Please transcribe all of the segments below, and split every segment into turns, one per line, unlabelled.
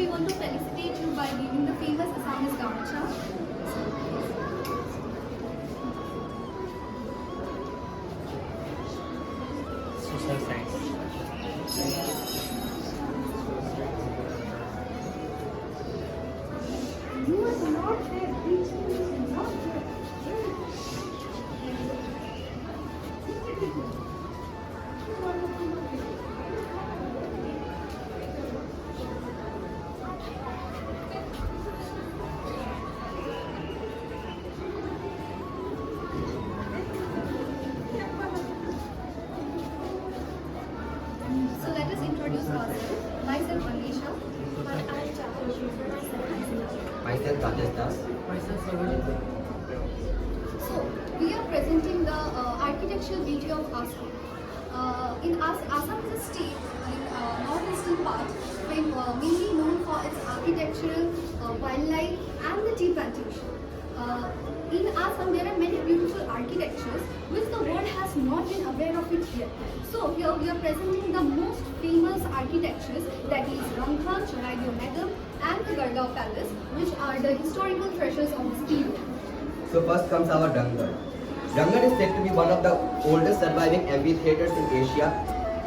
we want to felicitate you by giving the famous Assamese Gamucha.
Social science.
You are not there, please, not there. So let us introduce ourselves. Myself Anisha.
Myself Rajesh Das.
So we are presenting the architectural beauty of Assam. Assam is a state in northeastern part, mainly known for its architectural, wildlife, and the tea plantation. In Assam, there are many beautiful architectures which the world has not been aware of it yet. So here we are presenting the most famous architectures, that is Rangha, Charaideo Nagam, and the Gargaon Palace, which are the historical treasures of this period.
So first comes our Dangar. Dangar is said to be one of the oldest surviving amphitheaters in Asia.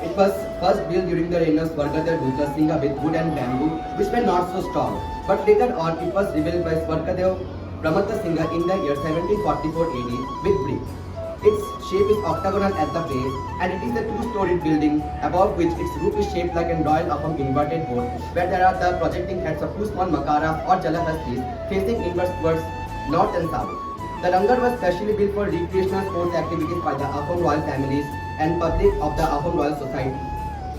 It was first built during the reign of Swargadeva Dutta Singha with wood and bamboo, which were not so strong. But later on, it was rebuilt by Swargadeva Pramata Singha in the year 1744 AD with brick. Its shape is octagonal at the base, and it is a two-storied building, above which its roof is shaped like a royal Ahom inverted boat, where there are the projecting heads of two small makaras or jalahastis facing inwards towards north and south. The Dangar was specially built for recreational sports activities by the Ahom royal families and public of the Ahom Royal Society.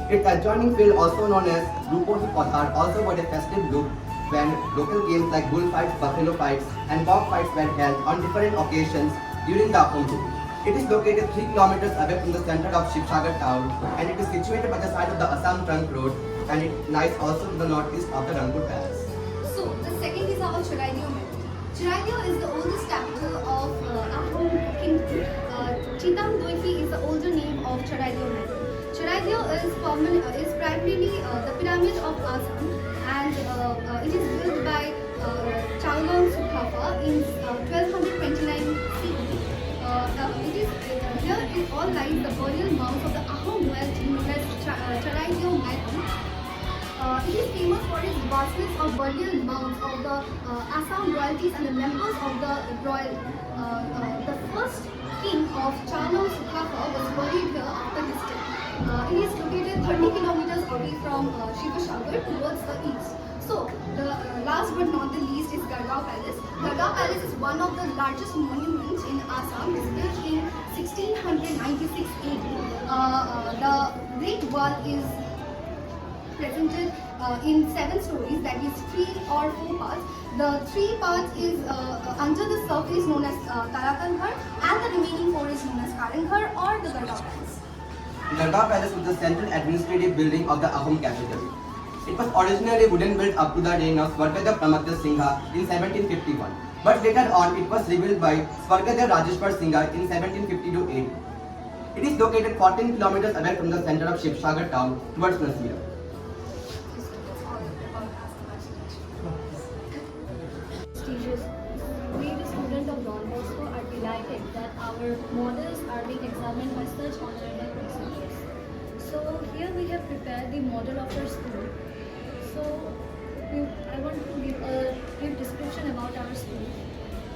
Its adjoining field, also known as Rupohi Pathar, also got a festive look when local games like bullfights, buffalo fights, and cock fights were held on different occasions during the Ahom rule. It is located 3 kilometers away from the center of Shivsagar town, and it is situated by the side of the Assam Trunk Road, and it lies also to the northeast of the Rangpur Palace.
So the second is our Charaideo method. Charaideo is the oldest capital of Ahom kingdom. Chitam Doipi is the older name of Charaideo method. Charaideo is primarily the pyramid of Assam, and it is built by Chalgaon Sukhafa in 1229 CE. Here it all lies the burial mounds of the Ahom royalty known as Charaideo Method. It is famous for its vastness of burial mounds of the Assam royalties and the members of the royal. The first king of Chalgaon Sukhafa was buried here after his death. It is located 30 kilometers away from Shivsagar towards the east. So, the last but not the least is Gargaon Palace. Gargaon Palace is one of the largest monuments in Assam. It is built in 1696 AD. The Great Wall is presented in 7 stories, that is 3 or 4 parts. The 3 parts is under the surface known as Karakanghar, and the remaining 4 is known as Karanghar or the Gargaon Palace.
Gargaon Palace was the central administrative building of the Ahom capital. It was originally wooden built up to the reign of Swargadeva Pramata Singha in 1751, but later on it was rebuilt by Swargadeva Rajeshwar Singha in 1752 AD. It is located 14 kilometers away from the center of Shivsagar town towards Nasira.
Prestigious. We, the students of Don Bosco, are delighted that our models are being examined by such honorable researchers. So here we have prepared the model of our school. So I want to give a brief description about our school.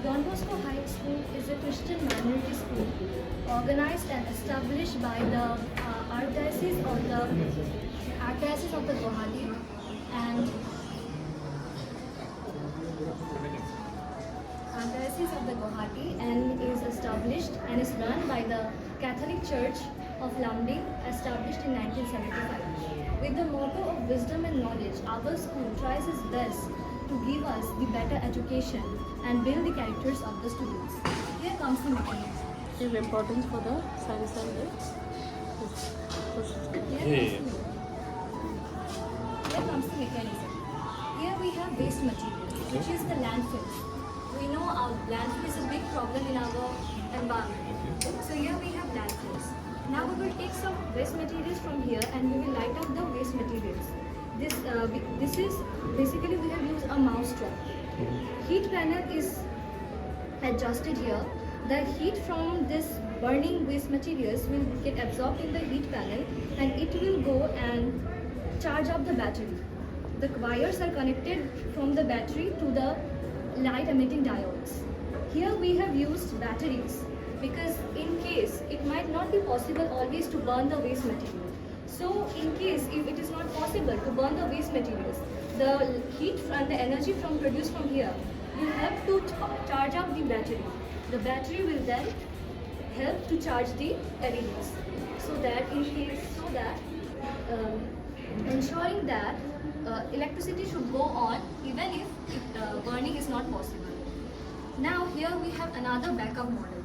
Don Bosco High School is a Christian minority school organized and established by the Archdiocese of the Guwahati and Archdiocese of the Guwahati, and is established and is run by the Catholic Church of Lamding, established in 1975. With the motto of wisdom and knowledge, our school tries its best to give us the better education and build the characters of the students. Here comes the mechanism.
Give importance for the science and the
Here comes the mechanism. Here we have waste material, which is the landfills. We know our landfill is a big problem in our environment. So here we have landfills. Now we will take some waste materials from here and we will light up the waste materials. This this is basically we have used a mouse trap. Heat panel is adjusted here. The heat from this burning waste materials will get absorbed in the heat panel and it will go and charge up the battery. The wires are connected from the battery to the light emitting diodes. Here we have used batteries because in case it might not be possible always to burn the waste material. So in case if it is not possible to burn the waste materials, the heat and the energy produced from here will help to charge up the battery. The battery will then help to charge the LEDs. So that ensuring that electricity should go on even if burning is not possible. Now here we have another backup model,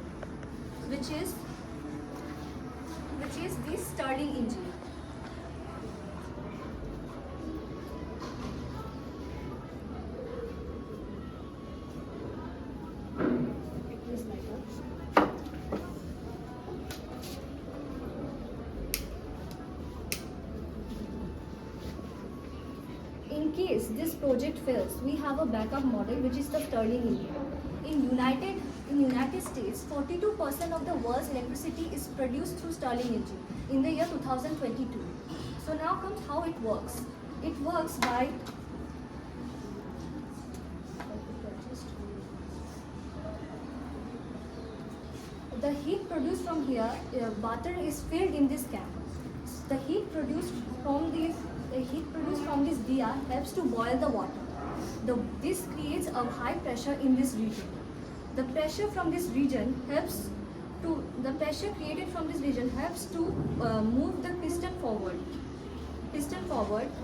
which is the Stirling engine. It is like that. In case this project fails, we have a backup model which is the Stirling engine. In United States, 42% of the world's electricity is produced through Stirling engine in the year 2022. So now comes how it works. It works by the heat produced from here, butter is filled in this can. The heat produced from this diya helps to boil the water. This creates a high pressure in this region. The pressure created from this region helps to move the piston forward,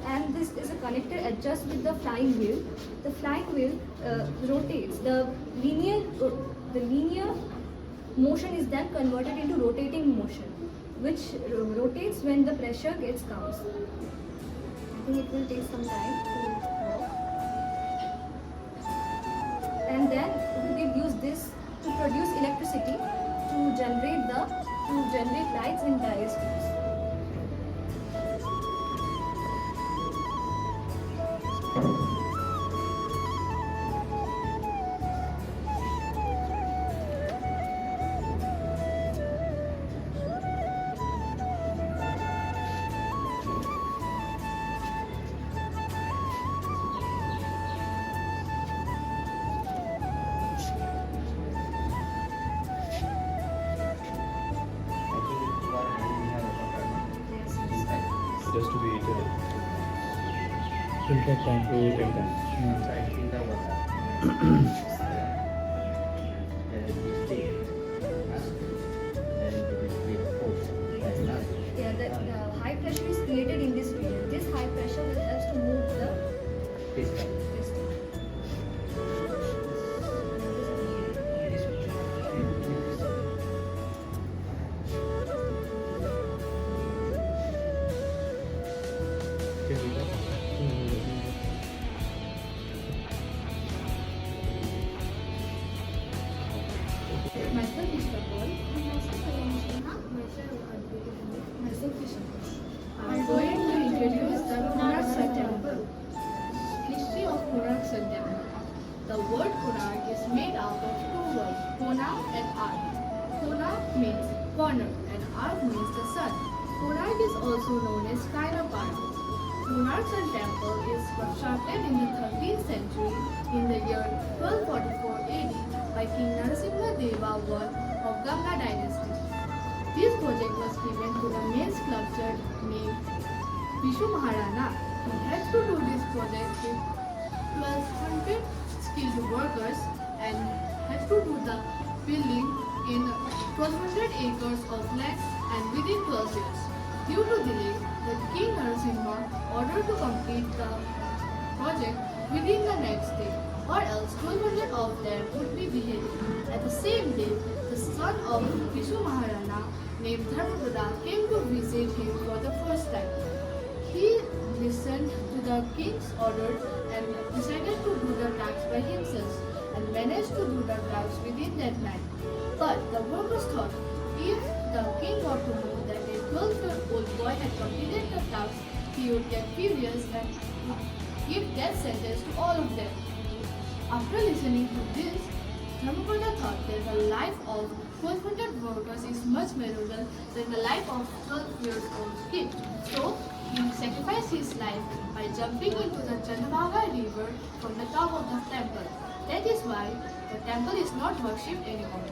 and this is a connector adjusts with the flying wheel. The flying wheel rotates. The linear motion is then converted into rotating motion, which rotates when the pressure comes. I think it will take some time to work. And then we will use this to produce electricity to generate lights in various tubes.
Just to be iterative.
Will take time.
To take time.
Hmm.
I think that was
Yeah, the high pressure is created in this region. This high pressure will help to move the piston.
Myself is Paul. Myself is I'm going to introduce the Konark Temple. History of Konark Temple. The word Konark is made out of two words, Kona and Ark. Kona means corner and Ark means the sun. Konark is also known as Shrine of Ark. Konark Sun Temple is constructed in the 13th century in the year 1244 AD by King Narasimha Deva I of Ganga dynasty. This project was given to the main sculptor named Vishu Maharana. He had to do this project with 1200 skilled workers and had to do the building in 1200 acres of land and within 12 years. Due to delay, the King Narasimha ordered to complete the project within the next day, or else 1200 of them would be beheaded. At the same day, the son of Vishu Maharana named Dharmapada came to visit him for the first time. He listened to the king's order and decided to do the task by himself and managed to do the task within that night. But the workers thought if the king got to know that a 12-year-old boy had completed the task, he would get furious and would death sentence to all of them. After listening to this, Dharmapada thought that the life of 1200 workers is much valuable than the life of 12 years old kid. So, he sacrificed his life by jumping into the Chandabhaga river from the top of the temple. That is why the temple is not worshipped anymore.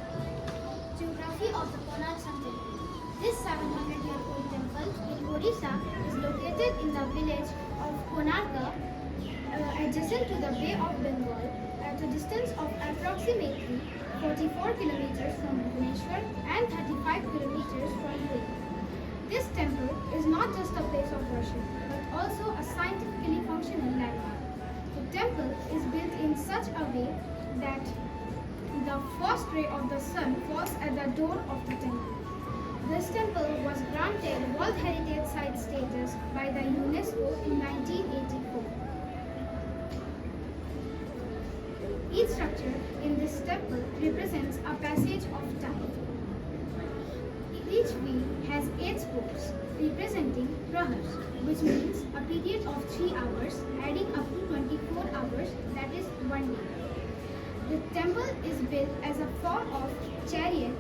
Geography of the Konark Sun Temple. This 700-year-old temple in Odisha is located in the village of Konarka, adjacent to the Bay of Bengal, at a distance of approximately 44 kilometers from Bhubaneswar and 35 kilometers from Puri. This temple is not just a place of worship, but also a scientifically functional landmark. The temple is built in such a way that the first ray of the sun falls at the door of the temple. This temple was granted World Heritage Site status by the UNESCO in 1984. Each structure in this temple represents a passage of time. Each wheel has 8 spokes representing prahars, which means a period of 3 hours adding up to 24 hours, that is 1 day. The temple is built as a form of chariot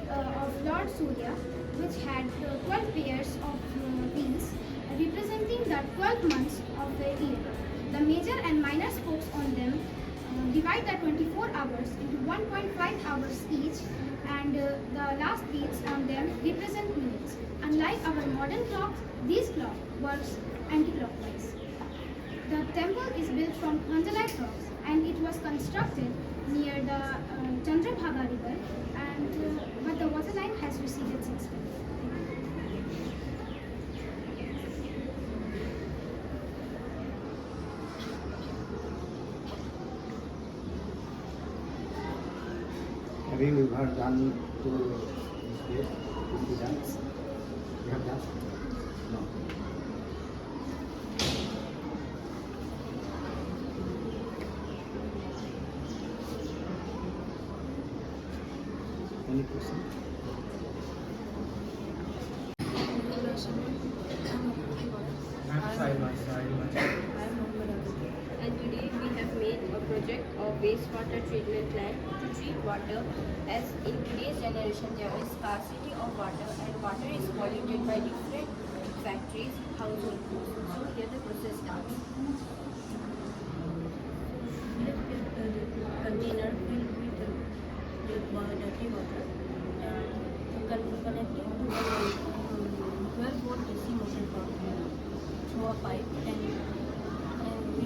of Lord Surya, which had 12 pairs of wheels representing the 12 months of the year. The major and minor spokes on them divide the 24 hours into 1.5 hours each, and the last beats on them represent minutes. Unlike our modern clocks, this clock works anti-clockwise. The temple is built from Khandalite rocks, and it was constructed near the Chandrabhaga river, but the waterline has receded since then.
Have you ever gone to this place? Did you dance? You have danced? No. Any question?
And today we have made a project of wastewater treatment plant to treat water, as in today's generation there is scarcity of water and water is polluted by different factories, household use. So here the process starts. Container filled with dirty water and connected to the 12-volt DC motor pump through a pipe and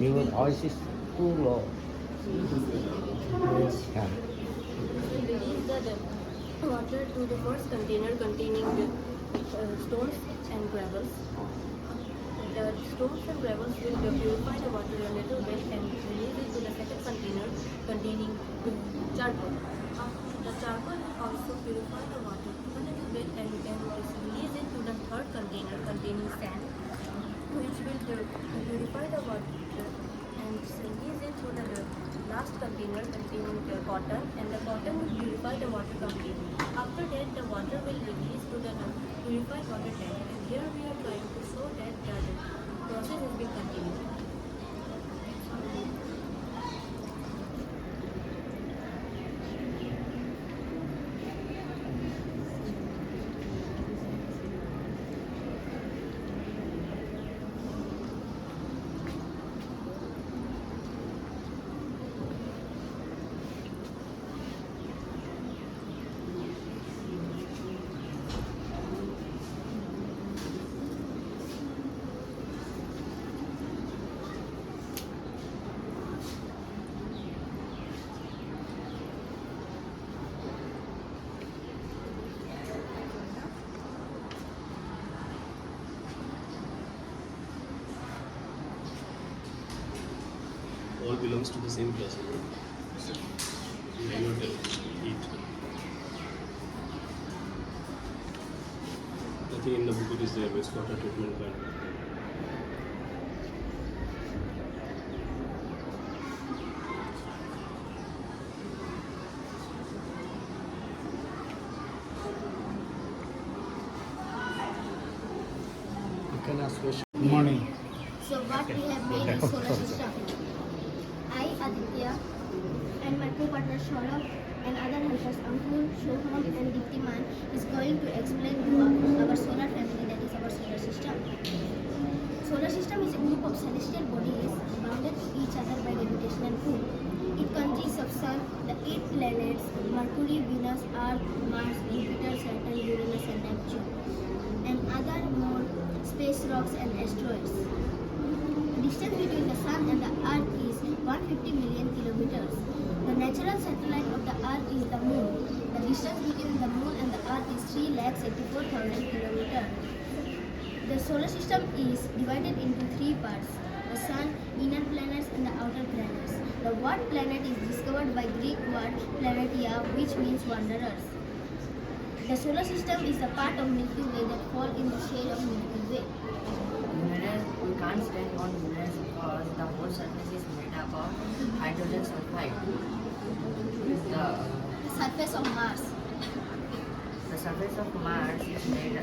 Your voice is too low. Yes. Yeah.
release the water to the first container containing the stones and gravels. The stones and gravels will purify the water a little bit and release it to the second container containing charcoal. The charcoal will also purify the water a little bit and release it to the third container containing sand, which will purify the water and release it to the last container containing the cotton, and the cotton will purify the water completely. After that, the water will release to the purified water tank, and here we are trying to show that the process has been continued.
All belongs to the same class. Minor heat. Nothing in the book is there. Wastewater treatment plant.
You can ask question. Good morning.
So what we have made is solar system. Aditya and my co-partner Saurabh and other helpers Ankur, Shoham and Diptiman is going to explain to our solar family, that is our solar system. Solar system is a group of celestial bodies bounded to each other by gravitational pull. It consists of Sun, the 8 planets, Mercury, Venus, Earth, Mars, Jupiter, Saturn, Uranus and Neptune, and other more space rocks and asteroids. The distance between the Sun and the Earth is 150 million kilometers. The natural satellite of the Earth is the Moon. The distance between the Moon and the Earth is 3,84,000 kilometers. The solar system is divided into 3 parts: the Sun, inner planets and the outer planets. The word planet is discovered by Greek word planetia, which means wanderers. The solar system is the part of Milky Way that fall in the shade of Milky Way.
Uranus, we can't stand on Uranus because the whole surface is made up of hydrogen sulfide.
The surface of Mars.
The surface of Mars is made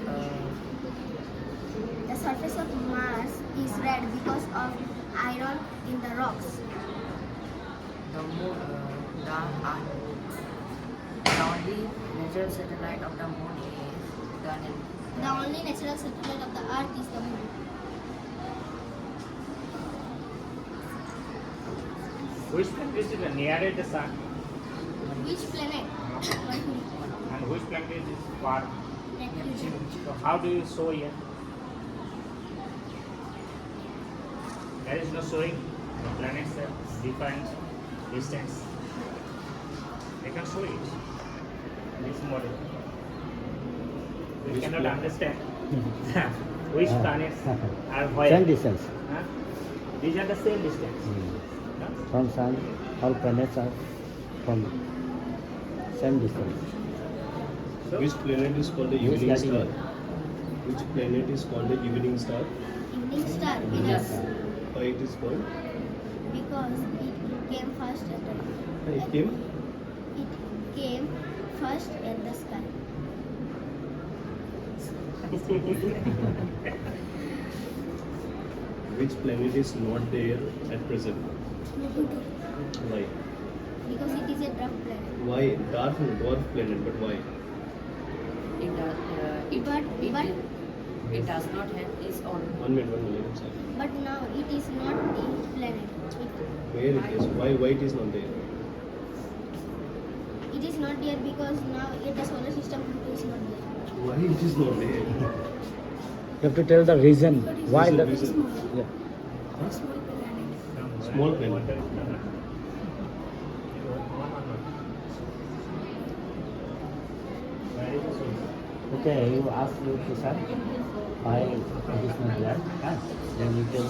The surface of Mars is red because of iron in the rocks.
the moon, the only natural satellite of the moon is the
The only natural satellite of the Earth is the Moon.
Which planet is nearer the sun
Which planet? Mercury.
and which planet is far?
Neptune.
So how do you show here? There is no showing the planets different distance. They can show it. This model. We
Which
cannot
planet?
understand which planets are where.
Same distance.
Huh? These are the same distance. Huh?
From Sun, all planets are from same distance.
So,
Which planet is called the
Which
evening
Latin
star?
word?
Which planet is called the evening star?
Evening star, Venus.
Why it is called?
Because it came first at the
It came.
it came first at the sky.
Which planet is not there at present?
Pluto.
Why?
Because it is a dark planet.
Why dwarf planet? But why?
it does not have its own.
1 minute, 1 minute. I'm sorry.
But now it is not the planet.
Where it is? Why it is not there?
It is not there because now in the solar system Pluto is not there.
Why it is not there?
You have to tell the reason why
Reason,
the
reason.
yeah.
Small planet.
Small planet.
Okay, you ask your question why it is not there. Huh? Then you can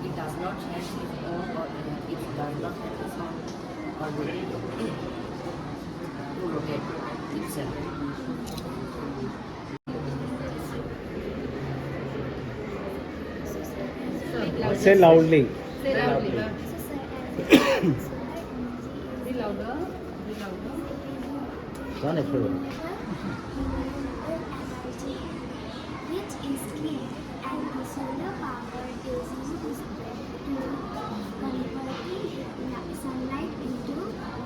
It does not have its own orbit. It does not have its own orbit to rotate itself.
say loudly.
Say loudly.
So,
Be louder. Be louder.
Don't approve.
energy, which is clean, and the solar power is used to converting sunlight into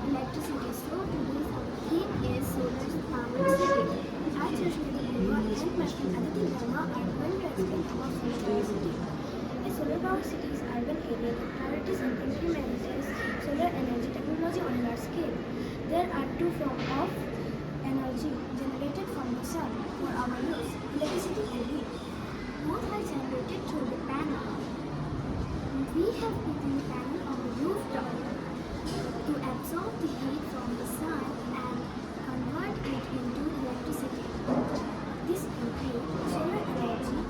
electricity. So today's theme is solar powered city. As usually, Yuva and Mashkin Aditi Dharma are going to explain about solar power city. A solar power city is urban area that priorities and implements solar energy technology on a large scale. There are two forms of energy generated from the sun for our use, electricity and heat. Both are generated through the panel. We have put the panel on the rooftop to absorb the heat from the sun and convert it into electricity. This includes solar energy,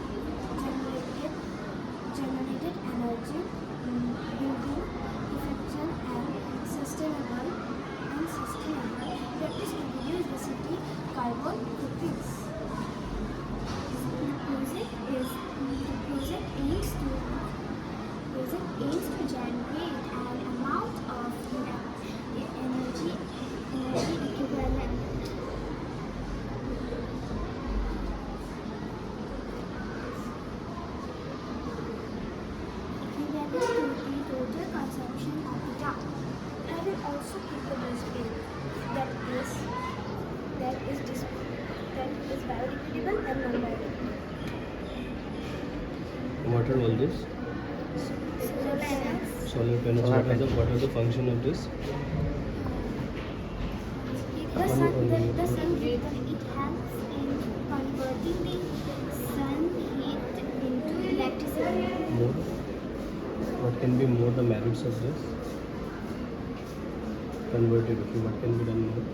generated energy, building, efficient and sustainable practice to reduce the city carbon footprints. The project aims to generate an amount of energy
and all this? Solar panels. What are the function of this?
The sun heat, it helps in converting the sun heat into electricity.
More? What can be more the merits of this? Converted. Okay, what can be done more?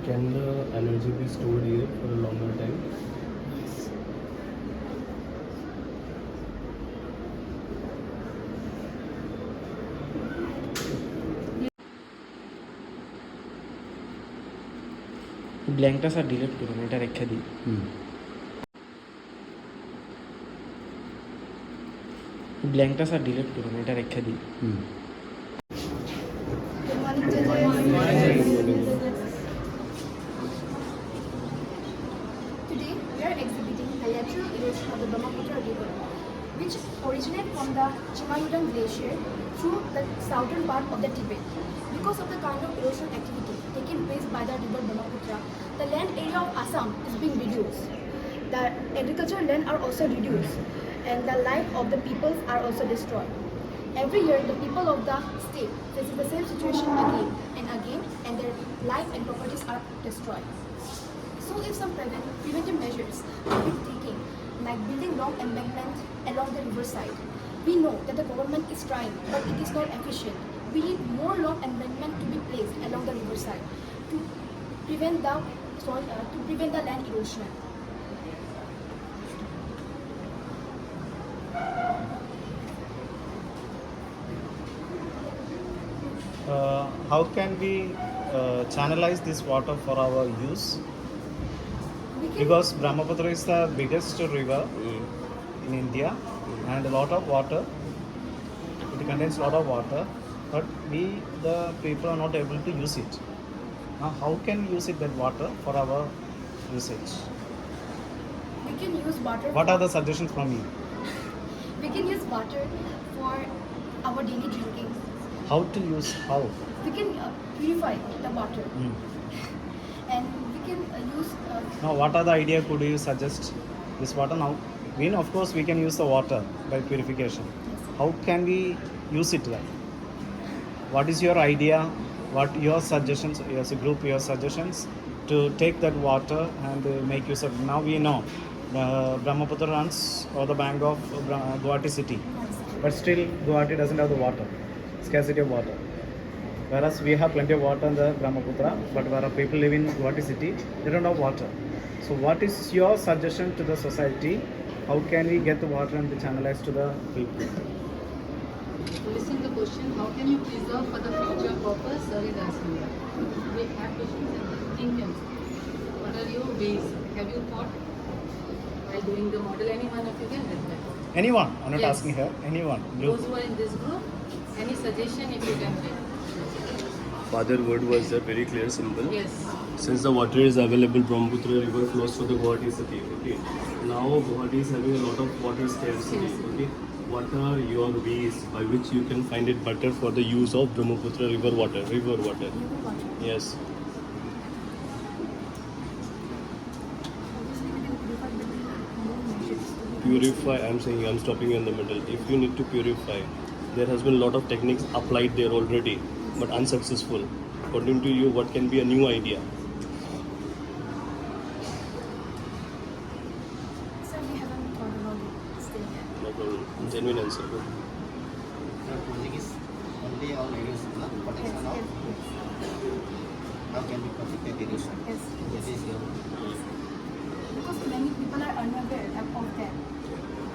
Can the energy be stored here for a longer time?
ব্ল্যাঙ্কটা sir delete করুন, এটা রেখে দিই। ব্ল্যাঙ্কটা sir delete করুন, এটা রেখে দিই।
Today, we are exhibiting the lateral erosion of the Brahmaputra River, which originates from the Chimayudan Glacier through the southern part of the Tibet. Because of the kind of erosion activity taking place by the river Brahmaputra, the land area of Assam is being reduced. The agricultural land are also reduced, and the life of the peoples are also destroyed. Every year, the people of the state faces the same situation again, and their life and properties are destroyed. So if some preventive measures are being taken, like building long embankments along the riverside, we know that the government is trying, but it is not efficient. We need more long embankment to be placed along the riverside to prevent the land erosion.
How can we channelize this water for our use? Because Brahmaputra is the biggest river in India and a lot of water. It contains a lot of water, but we, the people, are not able to use it. Now, how can we use that water for our usage?
We can use water.
What are the suggestions from you?
We can use water for our daily drinking.
How to use? How?
We can purify the water, and we can use.
Now, what are the idea? Could you suggest this water? Now, we know, of course, we can use the water by purification. How can we use it then? What is your idea? What your suggestions, as a group, your suggestions to take that water and make use of? Now we know Brahmaputra runs on the bank of Guwahati city, but still Guwahati doesn't have the water, scarcity of water. Whereas we have plenty of water in the Brahmaputra, but where people live in Guwahati city, they don't have water. So what is your suggestion to the society? How can we get the water and channelize to the people?
Listen to the question, how can you preserve for the future purpose? Sir is asking that. We have questions and think. What are your ways? Have you thought while doing the model? Any one of you can reply.
Anyone? I'm not
Yes.
asking her. Anyone? Group.
Those who are in this group, any suggestion if you can give?
Father word was a very clear symbol.
Yes.
Since the water is available, Brahmaputra river flows to the Guwahati city. Okay. Now Guwahati is having a lot of water scarcity. Okay. What are your ways by which you can find it better for the use of Brahmaputra river water? Yes. Purify. I'm saying, I'm stopping you in the middle. If you need to purify, there has been a lot of techniques applied there already, but unsuccessful. According to you, what can be a new idea?
So we haven't thought about it still yet.
No problem. Genuine answer.
The project is only on erosion, not protection of. How can we protect the erosion?
Yes.
That is your.
Because many people are unaware of that.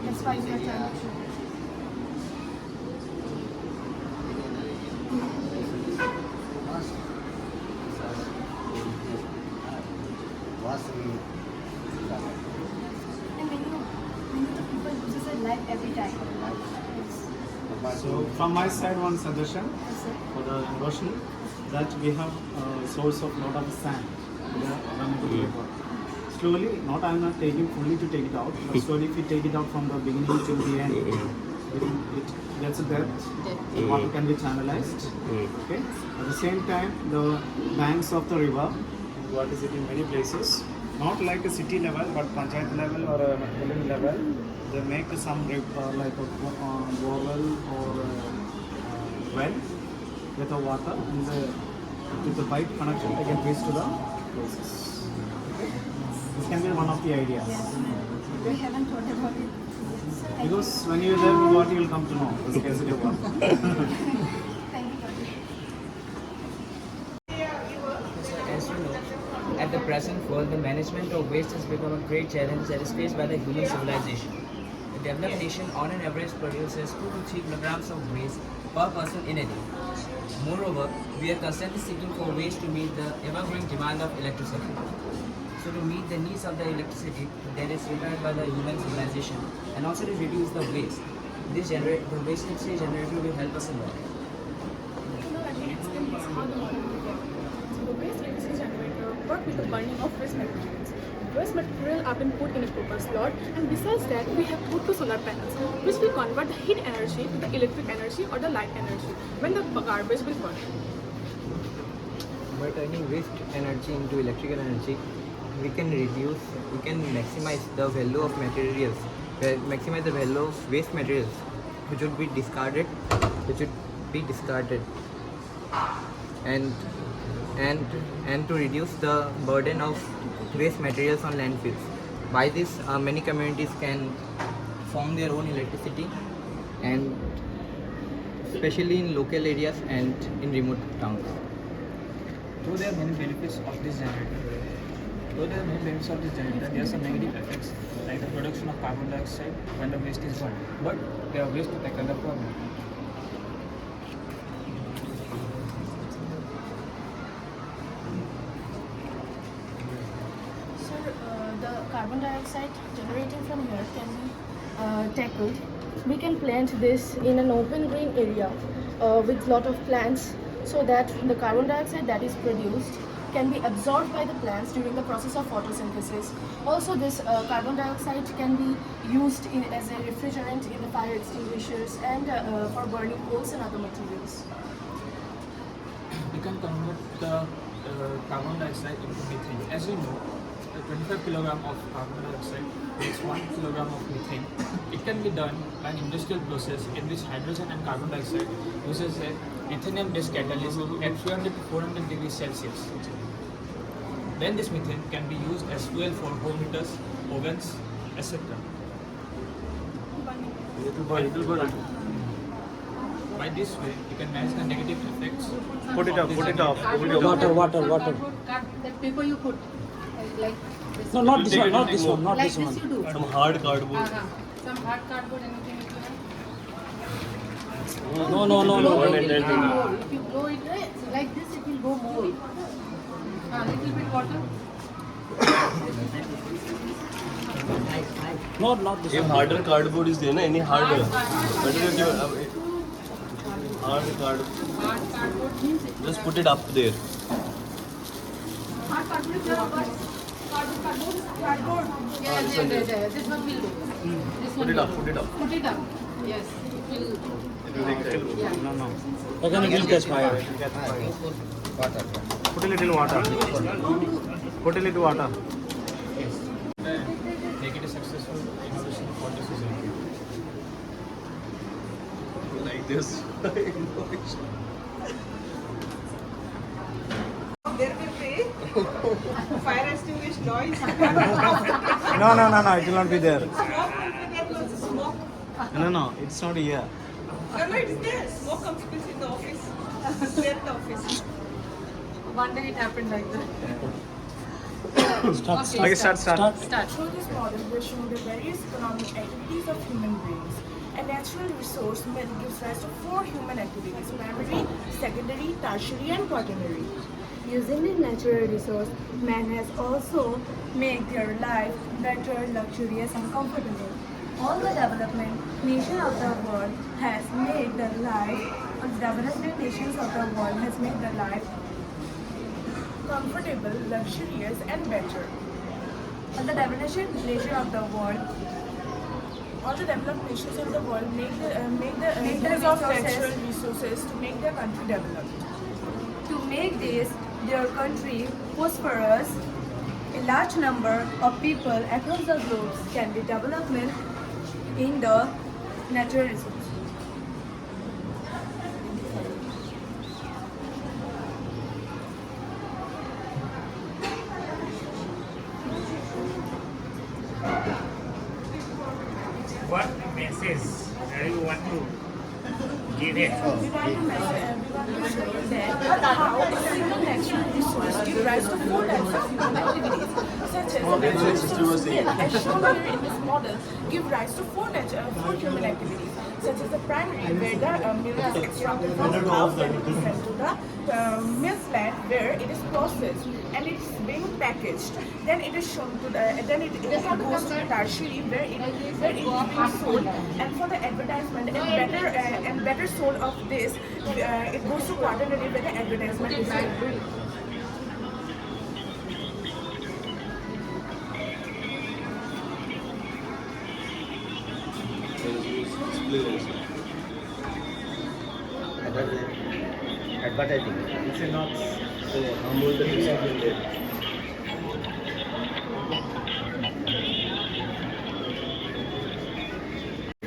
That's why we are trying to. And many of the people uses their life every time.
So from my side, one suggestion
Yes, sir.
for the erosion, that we have a source of lot of sand in the Brahmaputra river. Slowly, I'm not taking fully to take it out, but slowly if we take it out from the beginning till the end, it gets a depth, the water can be channelized. Okay. At the same time, the banks of the river Guwahati city in many places, not like a city level, but panchayat level or a metropolitan level, they make some like a borewell or well with the water in the with the pipe connection they can reach to the places. Okay? This can be one of the ideas.
We haven't thought about it.
Because when you are there, what you will come to know the scarcity of water.
Thank you.
As you know, at the present world, the management of waste has become a great challenge that is faced by the human civilization. The developed nation on an average produces 2 to 3 kilograms of waste per person in a day. Moreover, we are constantly seeking for ways to meet the ever-growing demand of electricity. So to meet the needs of the electricity that is required by the human civilization and also to reduce the waste, the waste electricity generator will help us a lot.
The waste electricity generator work with the burning of waste materials. Waste material are been put in a proper slot, and besides that, we have put the solar panels, which will convert the heat energy to the electric energy or the light energy when the garbage will burn.
By turning waste energy into electrical energy, we can maximize the value of materials, maximize the value of waste materials, which should be discarded, and to reduce the burden of waste materials on landfills. By this, many communities can form their own electricity, and especially in local areas and in remote towns.
Though there are many benefits of this generator, there are some negative effects like the production of carbon dioxide when the waste is burned. But there are ways to tackle the problem.
Sir, the carbon dioxide generating from here can be tackled. We can plant this in an open green area with lot of plants, so that the carbon dioxide that is produced can be absorbed by the plants during the process of photosynthesis. Also, this carbon dioxide can be used as a refrigerant in the fire extinguishers and for burning coals and other materials.
We can convert the carbon dioxide into methane. As you know, 25 kg of carbon dioxide makes 1 kg of methane. It can be done by an industrial process in which hydrogen and carbon dioxide uses a methanium-based catalyst at 300 to 400 degrees Celsius. Then this methane can be used as fuel for home heaters, ovens, etc. By this way, you can manage the negative effects.
Put it off.
Water. That paper you put, like this.
No, not this one, not this one, not
Like
this
this
one.
you do.
Some hard cardboard.
Some hard cardboard, anything you have.
No.
One and then
More. If you blow it like this, it will go more. Little bit water.
No, not this
If
one.
harder cardboard is there, na, any harder. What do you give? Hard cardboard.
Hard cardboard means it.
Just put it up there.
Hard cardboard is cardboard.
Yeah, there. This one will do. This one
Put it
will
up.
do.
Put it up.
Put it up. Yes, it will.
It will take time.
Yeah.
No. Again, it will catch fire. Put a little water. Put a little water.
Make it a successful innovation for the society.
Like this.
There will be fire extinguished noise.
No, it will not be there.
There was smoke.
No, it's not here.
No, it's there. Smoke comes in the office. There in the office.
One day it happened like that.
Start.
Okay,
Start.
Through this model, we show the various economic activities of human beings. A natural resource gives rise to 4 human activities: primary, secondary, tertiary, and quaternary. Using this natural resource, man has also made their life better, luxurious, and comfortable. All the development nation of the world has made the life, development nations of the world has made the life comfortable, luxurious, and better. All the developed nation of the world, all the developed nations of the world make the use of natural resources to make their country developed. To make this,
their country prosperous, a large number of people across the globe can be development in the natural resources.
What message do you want to give it?
We want to message everyone to show that how a single natural resource gives rise to four types of human activities, such as natural resources, as shown here in this model, give rise to four human activities, such as the primary, where the milk is extracted from the cows and it is sent to the milk plant, where it is processed and it is being packaged. Then it is shown to the, then it goes to tertiary, where it is being sold. And for the advertisement and better sold of this, it goes to quaternary, where the advertisement is made.
Advertising.
It's a not Amul the explained.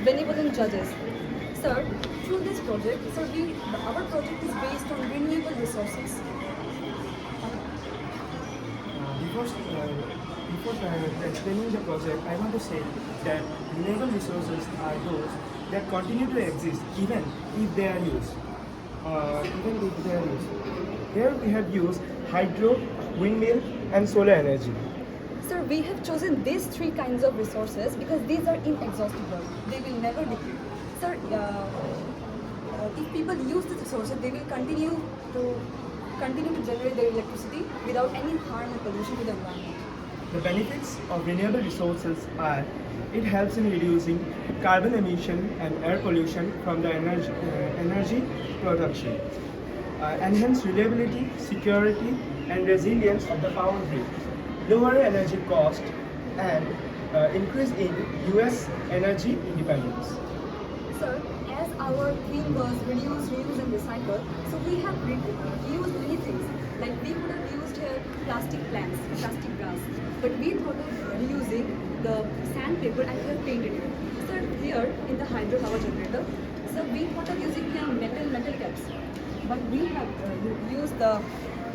Benevolent judges. Sir, through this project, sir, our project is based on renewable resources.
Before explaining the project, I want to say that renewable resources are those that continue to exist even if they are used. Here we have used hydro, windmill, and solar energy.
Sir, we have chosen these three kinds of resources because these are inexhaustible. They will never deplete. Sir, if people use these resources, they will continue to generate their electricity without any harm or pollution to the environment.
The benefits of renewable resources are it helps in reducing carbon emission and air pollution from the energy production, enhance reliability, security, and resilience of the power grid, lower energy cost, and increase in U.S. energy independence.
Sir, as our theme was reduce, reuse, and recycle, so we have used many things. Like we could have used here plastic plants, plastic grass, but we thought of reusing the sandpaper and we have painted it. Sir, here in the hydropower generator, so we thought of using here metal caps, but we have used the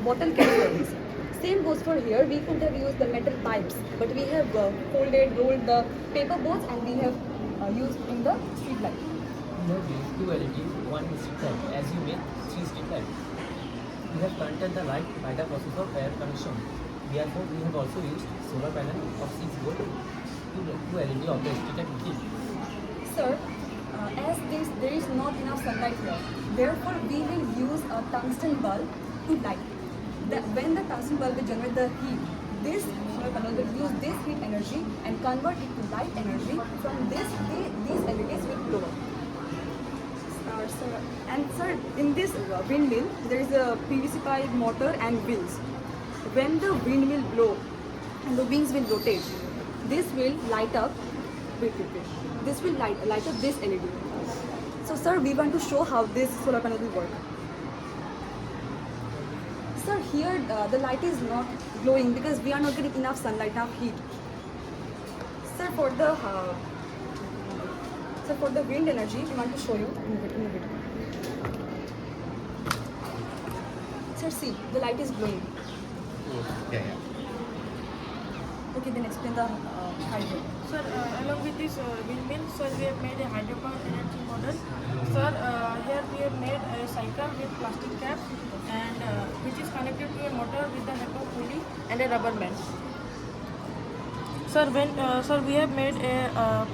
bottle caps for this. Same goes for here. We could have used the metal pipes, but we have rolled the paper boards, and we have used in the street light.
We have used two LEDs, one street light, as you made three street lights. We have converted the light by the process of air conditioning. Therefore, we have also used solar panel of 6 volt to LED of the street light which is.
Sir, as there is not enough sunlight here, therefore we will use a tungsten bulb to light. When the tungsten bulb will generate the heat, this solar panel will use this heat energy and convert it to light energy. From this, these LEDs will glow up. Sir, and sir, in this windmill, there is a PVC pipe motor and wheels. When the wind will blow and the wings will rotate, this will light up. This will light up this LED. So, sir, we want to show how this solar panel will work. Sir, here the light is not glowing because we are not getting enough sunlight, enough heat. Sir, for the wind energy, we want to show you in a bit. Sir, see, the light is glowing.
Yeah.
Okay, then explain the hydro.
Sir, along with this windmill, sir, we have made a hydropower energy model. Sir, here we have made a cycle with plastic caps and which is connected to a motor with the help of pulley and a rubber band. Sir, we have made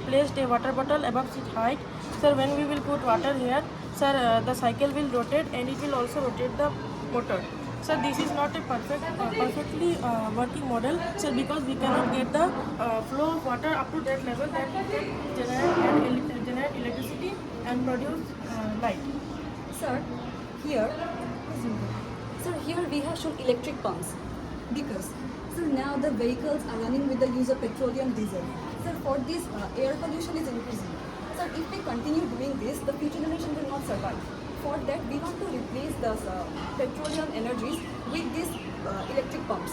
placed a water bottle above seat height. Sir, when we will put water here, sir, the cycle will rotate and it will also rotate the motor. Sir, this is not a perfectly working model, sir, because we cannot get the flow of water up to that level that we can generate electricity and produce light.
Sir, here we have shown electric pumps because now the vehicles are running with the use of petroleum diesel. Sir, for this air pollution is increasing. Sir, if we continue doing this, the future generation will not survive. For that, we want to replace the petroleum energies with these electric pumps.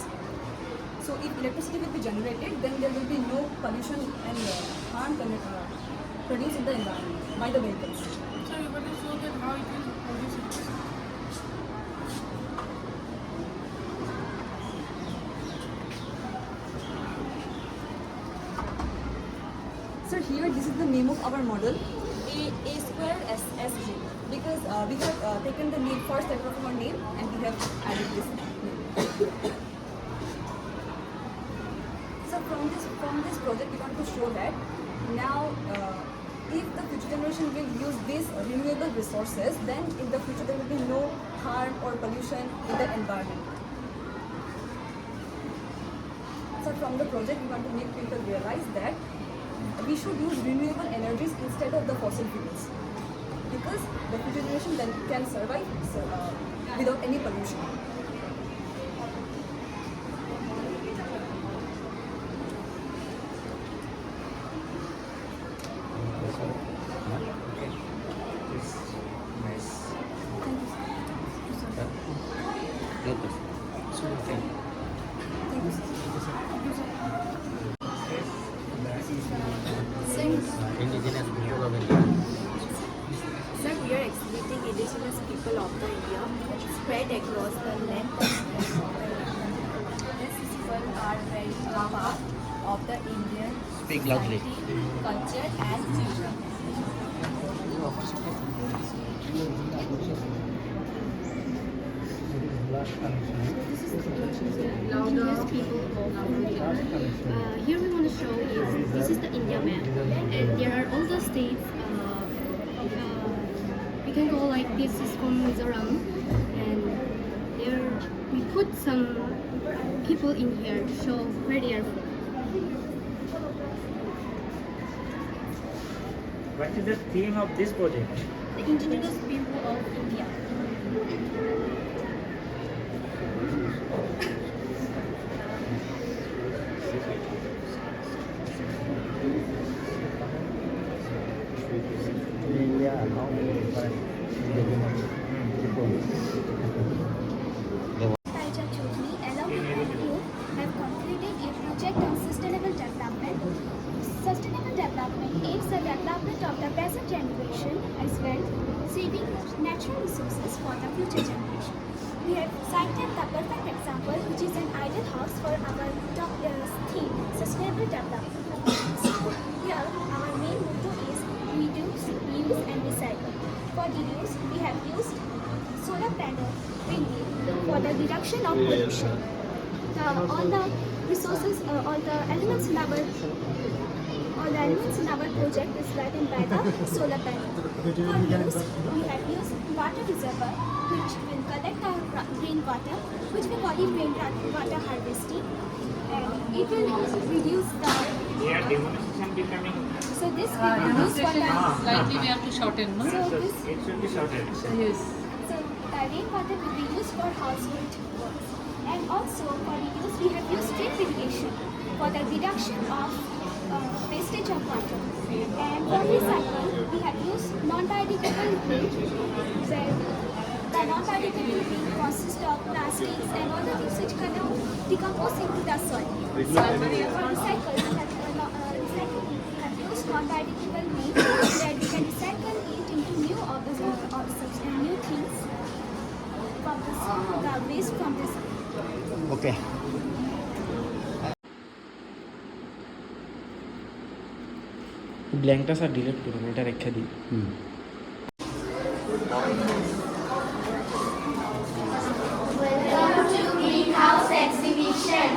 So if electricity will be generated, then there will be no pollution and harm produced in the environment by the vehicles.
So you got to show that how it will produce it.
So here, this is the name of our model, A square SSG, because we have taken the name first letter of our name and we have added this name. So from this project, we want to show that now if the future generation will use these renewable resources, then in the future there will be no harm or pollution in the environment. So from the project, we want to make people realize that we should use renewable energies instead of the fossil fuels, because the future generation then can survive without any pollution.
Indigenous people of India.
Sir, we are exhibiting indigenous people of the India spread across the length of These people are very part of the Indian
Speak loudly.
society, culture and culture.
Indigenous people of India. Here we want to show is this is the India map, and there are all the states. We can go like this is from Mizoram, and there we put some people in here to show where they are from.
What is the theme of this project?
The indigenous people of India.
Taija Choudhury, along with her group, have completed a project on sustainable development. Sustainable development aims the development of the present generation as well, saving natural resources for the future generation. We have cited the perfect example, which is an ideal house for our theme, sustainable development. So here, our main motto is reduce, reuse and recycle. For reduce, we have used solar panel, windmill for the reduction of pollution. All the resources, all the elements in our project is lightened by the solar panel. For use, we have used water reservoir, which will collect our rainwater, which we call it rainwater harvesting, and it will reduce the.
Here demonstration becoming.
So this will reduce water.
Slightly we have to shorten, no?
So this.
It should be shorted.
Yes.
So the rainwater will be used for household works. And also for reuse, we have used drip irrigation for the reduction of wastage of water. And for recycle, we have used non-biodegradable bin, where the non-biodegradable bin consists of plastics and other things which cannot decompose into the soil. So for recycle, we have used non-biodegradable bin, where we can recycle it into new objects and new things from the waste from this.
Okay.
ব্ল্যাঙ্কটা sir delete করুন, এটা রেখে দিই।
Welcome to Greenhouse Exhibition.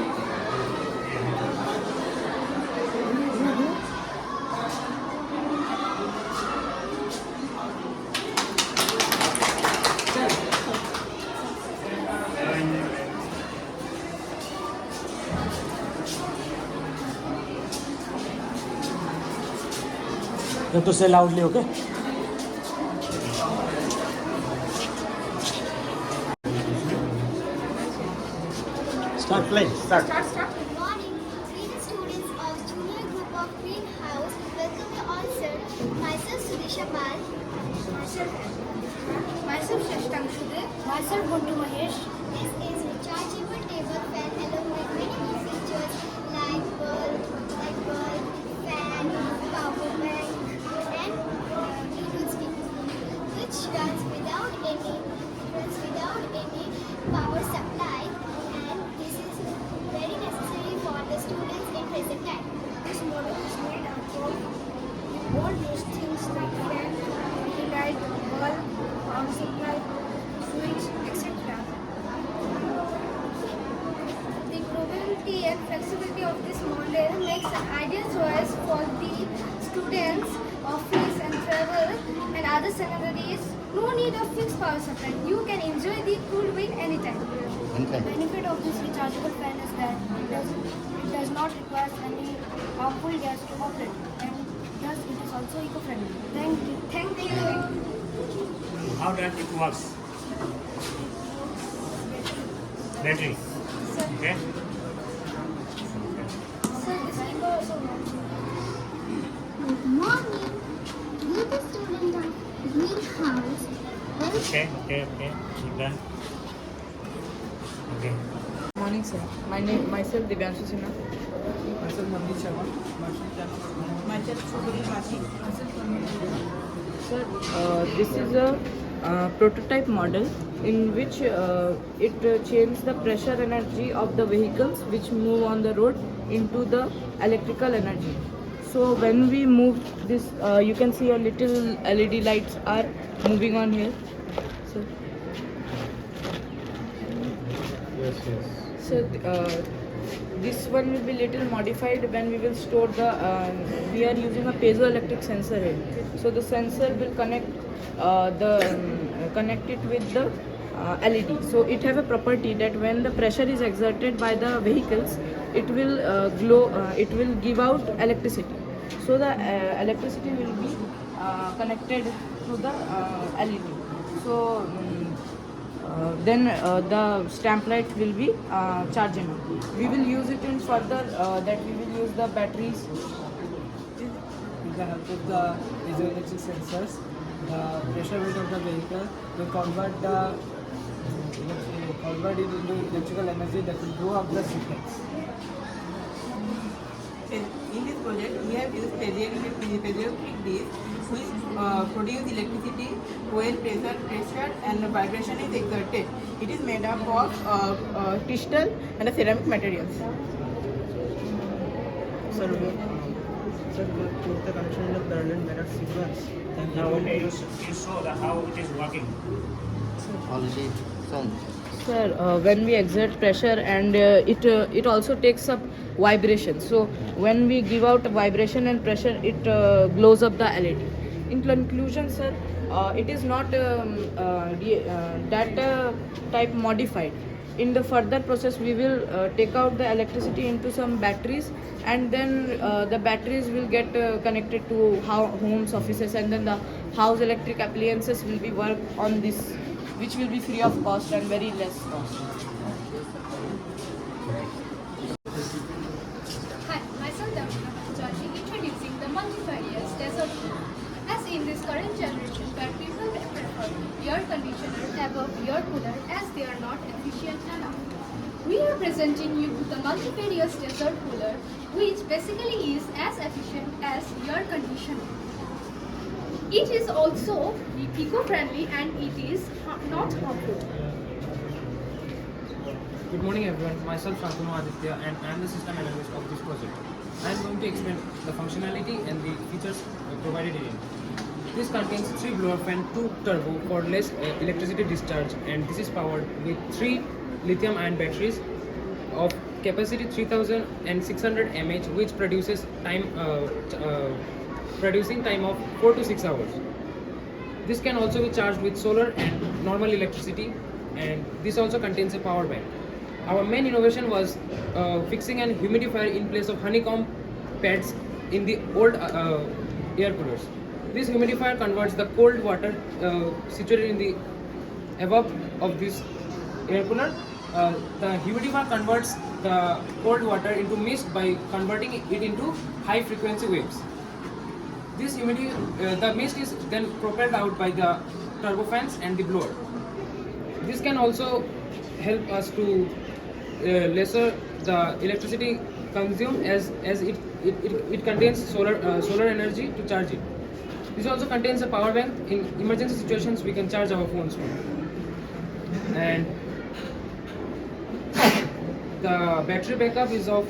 You have to say loudly, okay? Start playing. Start.
Good morning. We the students of Junior Group of Greenhouse welcome you all, sir. Myself Sudisha Pal. Myself Shashtank Sudhir. Myself Guntu Mahesh. This is
table fan along with many more features like bulb, fan, power bank, and Bluetooth stick, which runs without any power supply, and this is very necessary for the students in present time.
This model is made up of all those things like fan, light, bulb, power supply, switch, etc. The probability and flexibility of this model makes an ideal choice for the students, office and travel and other scenarios. No need of fixed power supply. You can enjoy the cool wind anytime. The benefit of this rechargeable fan is that it does not require any harmful gas to operate, and thus it is also eco-friendly. Thank you. Thank you.
How does it work? Battery. Okay.
Good morning. We the student of Greenhouse.
Okay. Keep done. Okay.
Morning, sir. Myself Divyanshu Sinha.
Myself Navneet Sharma.
Myself Shubhri Pathi. Sir, this is a prototype model in which it changes the pressure energy of the vehicles which move on the road into the electrical energy. So when we move this, you can see a little LED lights are moving on here. So,
Yes.
so this one will be little modified when we will store the, we are using a piezoelectric sensor here. So the sensor will connect connect it with the LED. So it have a property that when the pressure is exerted by the vehicles, it will glow, it will give out electricity. So the electricity will be connected to the LED. So then the stamp light will be charging. We will use it in further that we will use the batteries.
With the help of the piezoelectric sensors, the pressure weight of the vehicle will convert it into electrical energy that will go up the signals.
In this project, we have used piezoelectric discs which produce electricity when pressure and vibration is exerted. It is made up of crystal and ceramic materials.
Sir, we put the connection in the parallel mirror sequence.
Now, okay, you show how it is working.
Sir, when we exert pressure and it also takes up vibration. So when we give out vibration and pressure, it glows up the LED. In conclusion, sir, it is not that type modified. In the further process, we will take out the electricity into some batteries, and then the batteries will get connected to homes, offices, and then the house electric appliances will be work on this, which will be free of cost and very less cost.
Hi, myself Damina Chachi, introducing the multifarious desert food. As in this current generation where people may prefer air conditioner above air cooler as they are not efficient enough, we are presenting you the multifarious desert cooler, which basically is as efficient as air conditioner. It is also eco-friendly and it is not harmful.
Good morning everyone, myself Shantanu Aditya and I am the system analyst of this project. I am going to explain the functionality and the features provided in it. This contains 3 blower fan, 2 turbo for less electricity discharge, and this is powered with 3 lithium ion batteries of capacity 3600 mAh, which produces producing time of 4 to 6 hours. This can also be charged with solar and normal electricity, and this also contains a power bank. Our main innovation was fixing an humidifier in place of honeycomb pads in the old air coolers. This humidifier converts the cold water situated in the above of this air cooler. The humidifier converts the cold water into mist by converting it into high frequency waves. This the mist is then propelled out by the turbofans and the blower. This can also help us to lesser the electricity consumed as it contains solar energy to charge it. This also contains a power bank. In emergency situations, we can charge our phones from. And the battery backup is of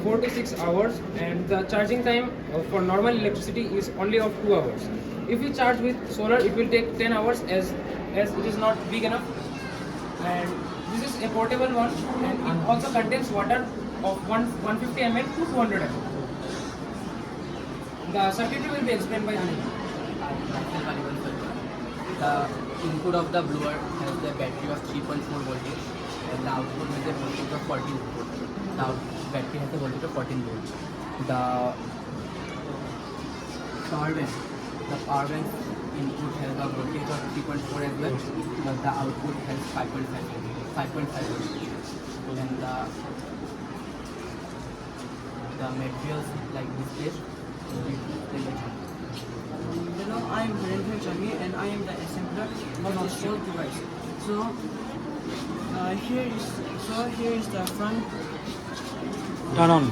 4 to 6 hours, and the charging time for normal electricity is only of 2 hours. If we charge with solar, it will take 10 hours as it is not big enough. And this is a portable one, and it also contains water of 150 ml to 200 ml. The circuitry will be explained by Anil.
The input of the blower has the battery of 3.4 voltage and the output has a voltage of 14 volt. The battery has a voltage of 14 volts. The power bank input has a voltage of 3.4 as well, but the output has 5.5 volts. And the materials like displays will be displayed by Chami.
Hello, I am Virendra Chami and I am the assembler of this whole device. So here is the front.
Turn on.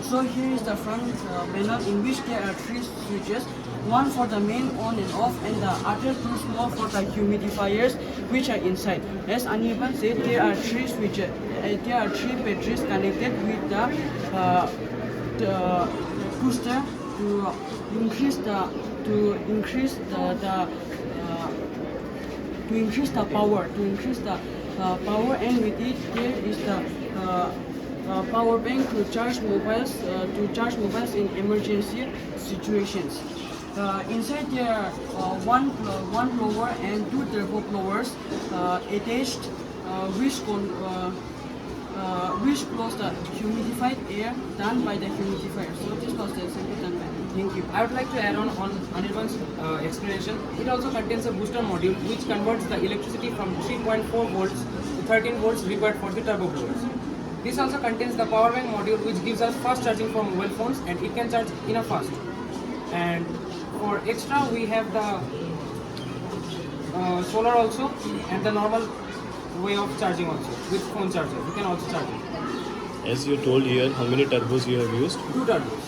So here is the front panel in which there are 3 switches, one for the main on and off, and the other 2 small for the humidifiers which are inside. As Anirban said, there are 3 switches. There are 3 batteries connected with the booster to increase the power, and with it there is the power bank to charge mobiles in emergency situations. Inside there are one blower and 2 turbo blowers attached, which close the humidified air done by the humidifier. So this was the assembly done by me.
Thank you. I would like to add on Anirban's explanation. It also contains a booster module which converts the electricity from 3.4 volts to 13 volts required for the turbo blowers. This also contains the power bank module which gives us fast charging for mobile phones, and it can charge enough fast. And for extra we have the solar also, and the normal way of charging also with phone charger. You can also charge it.
As you told here, how many turbos you have used?
2 turbos.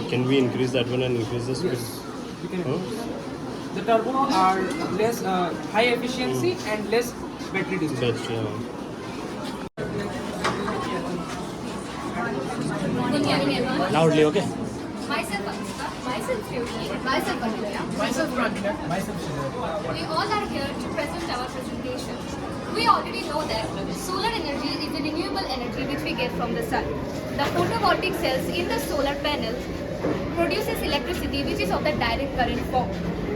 Can we increase that one and increase the speed?
Yes, we can. The turbo are less high efficiency and less battery discharge.
Good morning, everyone.
Loudly, okay?
Myself Anushka, myself Shivani, myself Anilya,
myself Pranjal,
myself We all are here to present our presentation. We already know that solar energy is the renewable energy which we get from the sun. The photovoltaic cells in the solar panels produces electricity which is of the direct current form.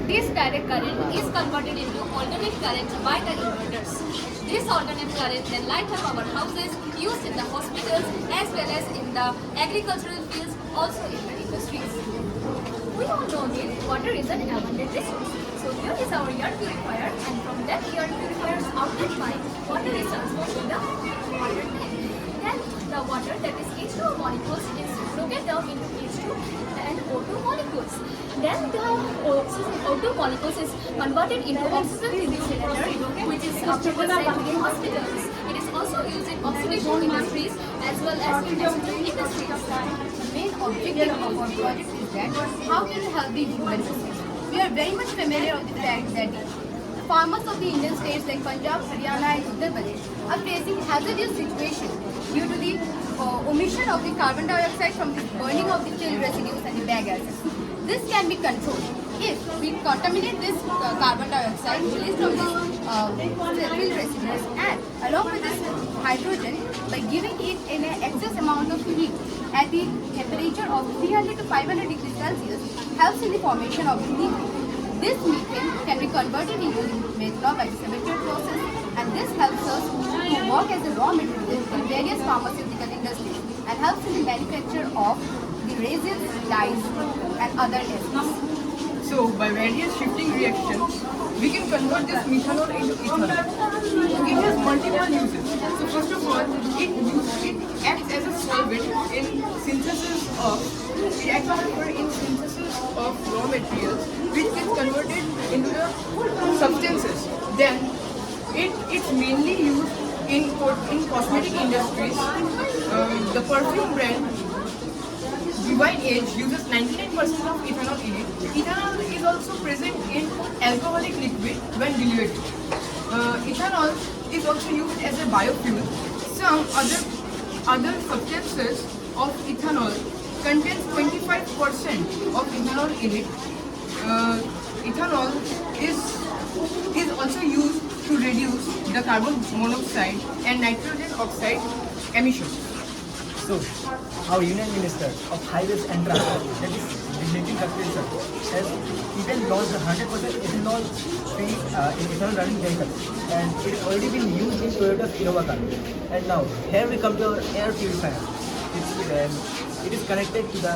This direct current is converted into alternate current by the inverters. This alternate current then light up our houses, used in the hospitals as well as in the agricultural fields, also in the industries. We all know that water is an abundant resource. So here is our air purifier, and from that air purifier's outlet pipe, water is transferred to the water tank. Then the water, that is H2O molecules, is broken down into H2 and O2 molecules. Then the O2 molecules is converted into oxygen in the cylinder, which is after sent to the hospitals. It is also used in oxidation industries as well as in digital industries. The main objective of our project is that how can we help the human race? We are very much familiar with the fact that the farmers of the Indian states like Punjab, Haryana and Uttar Pradesh are facing hazardous situations due to the omission of the carbon dioxide from the burning of the chill residues and the bagases. This can be controlled if we contaminate this carbon dioxide released from these chill residues, and along with this hydrogen, by giving it in an excess amount of heat at the temperature of 300 to 500 degrees Celsius helps in the formation of the methane. This methane can be converted into methanol by the Symmetric process, and this helps us to work as a raw material in various pharmaceutical industries and helps in the manufacture of the resins, dyes and other acids.
So by various shifting reactions, we can convert this methanol into ethanol. It has multiple uses. So first of all, it acts as a solvent in synthesis of raw materials, which gets converted into the substances. Then it's mainly used
In cosmetic industries, the perfume brand Divine Age uses 99% of ethanol in it. Ethanol is also present in alcoholic liquid when diluted. Ethanol is also used as a biofuel. Some other substances of ethanol contains 25% of ethanol in it. Ethanol is also used to reduce the carbon monoxide and nitrogen oxide emissions.
So, our Union Minister of Highways and Transport, that is Nitin Gadkari sir, has even launched 100% ethanol-free ethanol running vehicles, and it has already been used in Toyota's Innova car. And now, here we come to our air purifier. It is connected to the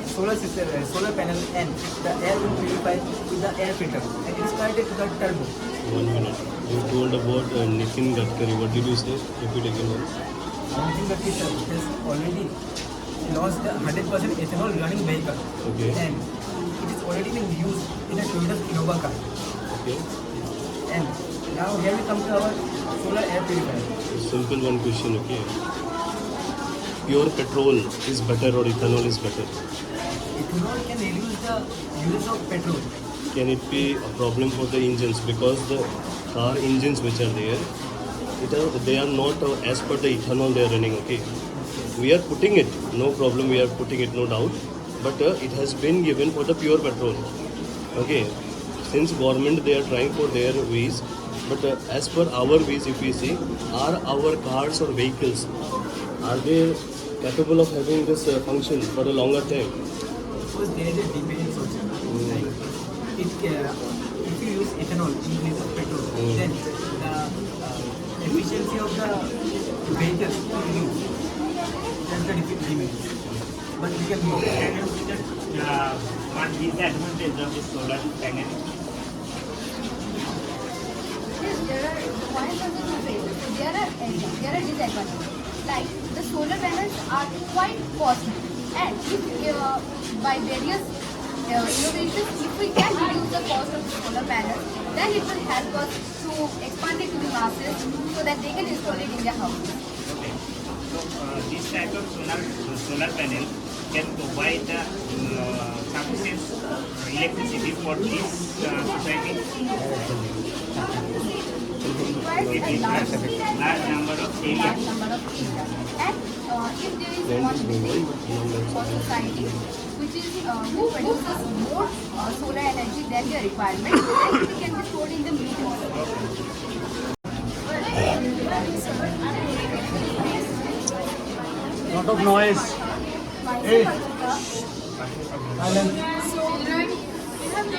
solar system, solar panel, and the air will be purified with the air filter, and it is connected to the turbo.
1 minute. You told about Nitin Gadkari. What did you say? Repeat again once.
Nitin Gadkari sir has already launched a 100% ethanol running vehicle,
Okay.
and it is already been used in a Toyota's Innova car.
Okay.
And now here we come to our solar air purifier.
Simple one question, okay. Pure petrol is better or ethanol is better?
Ethanol can reduce the use of petrol.
Can it be a problem for the engines? Because the car engines which are there, they are not as per the ethanol they are running, okay. We are putting it, no problem, we are putting it, no doubt. But it has been given for the pure petrol, okay. Since government they are trying for their ways, but as per our ways, if we see, are our cars or vehicles, are they capable of having this function for a longer time?
Because there is a dependence also. Like if you use ethanol in place of petrol, then the efficiency of the vehicles will reduce. That's the dependence. But we can move.
What is the advantage of the solar panel?
There are points on the two phases. There are disadvantages. Like the solar panels are quite costly, and if by various innovations, if we can reduce the cost of the solar panels, then it will help us to expand it to the masses so that they can install it in their houses.
Okay. So this type of solar panel can provide sufficient electricity for this society. It requires large number of area.
And if there is one society which is who produces more solar energy than their requirement, then it can be stored in the
Lot of noise. Hey. Silence.
So, we have the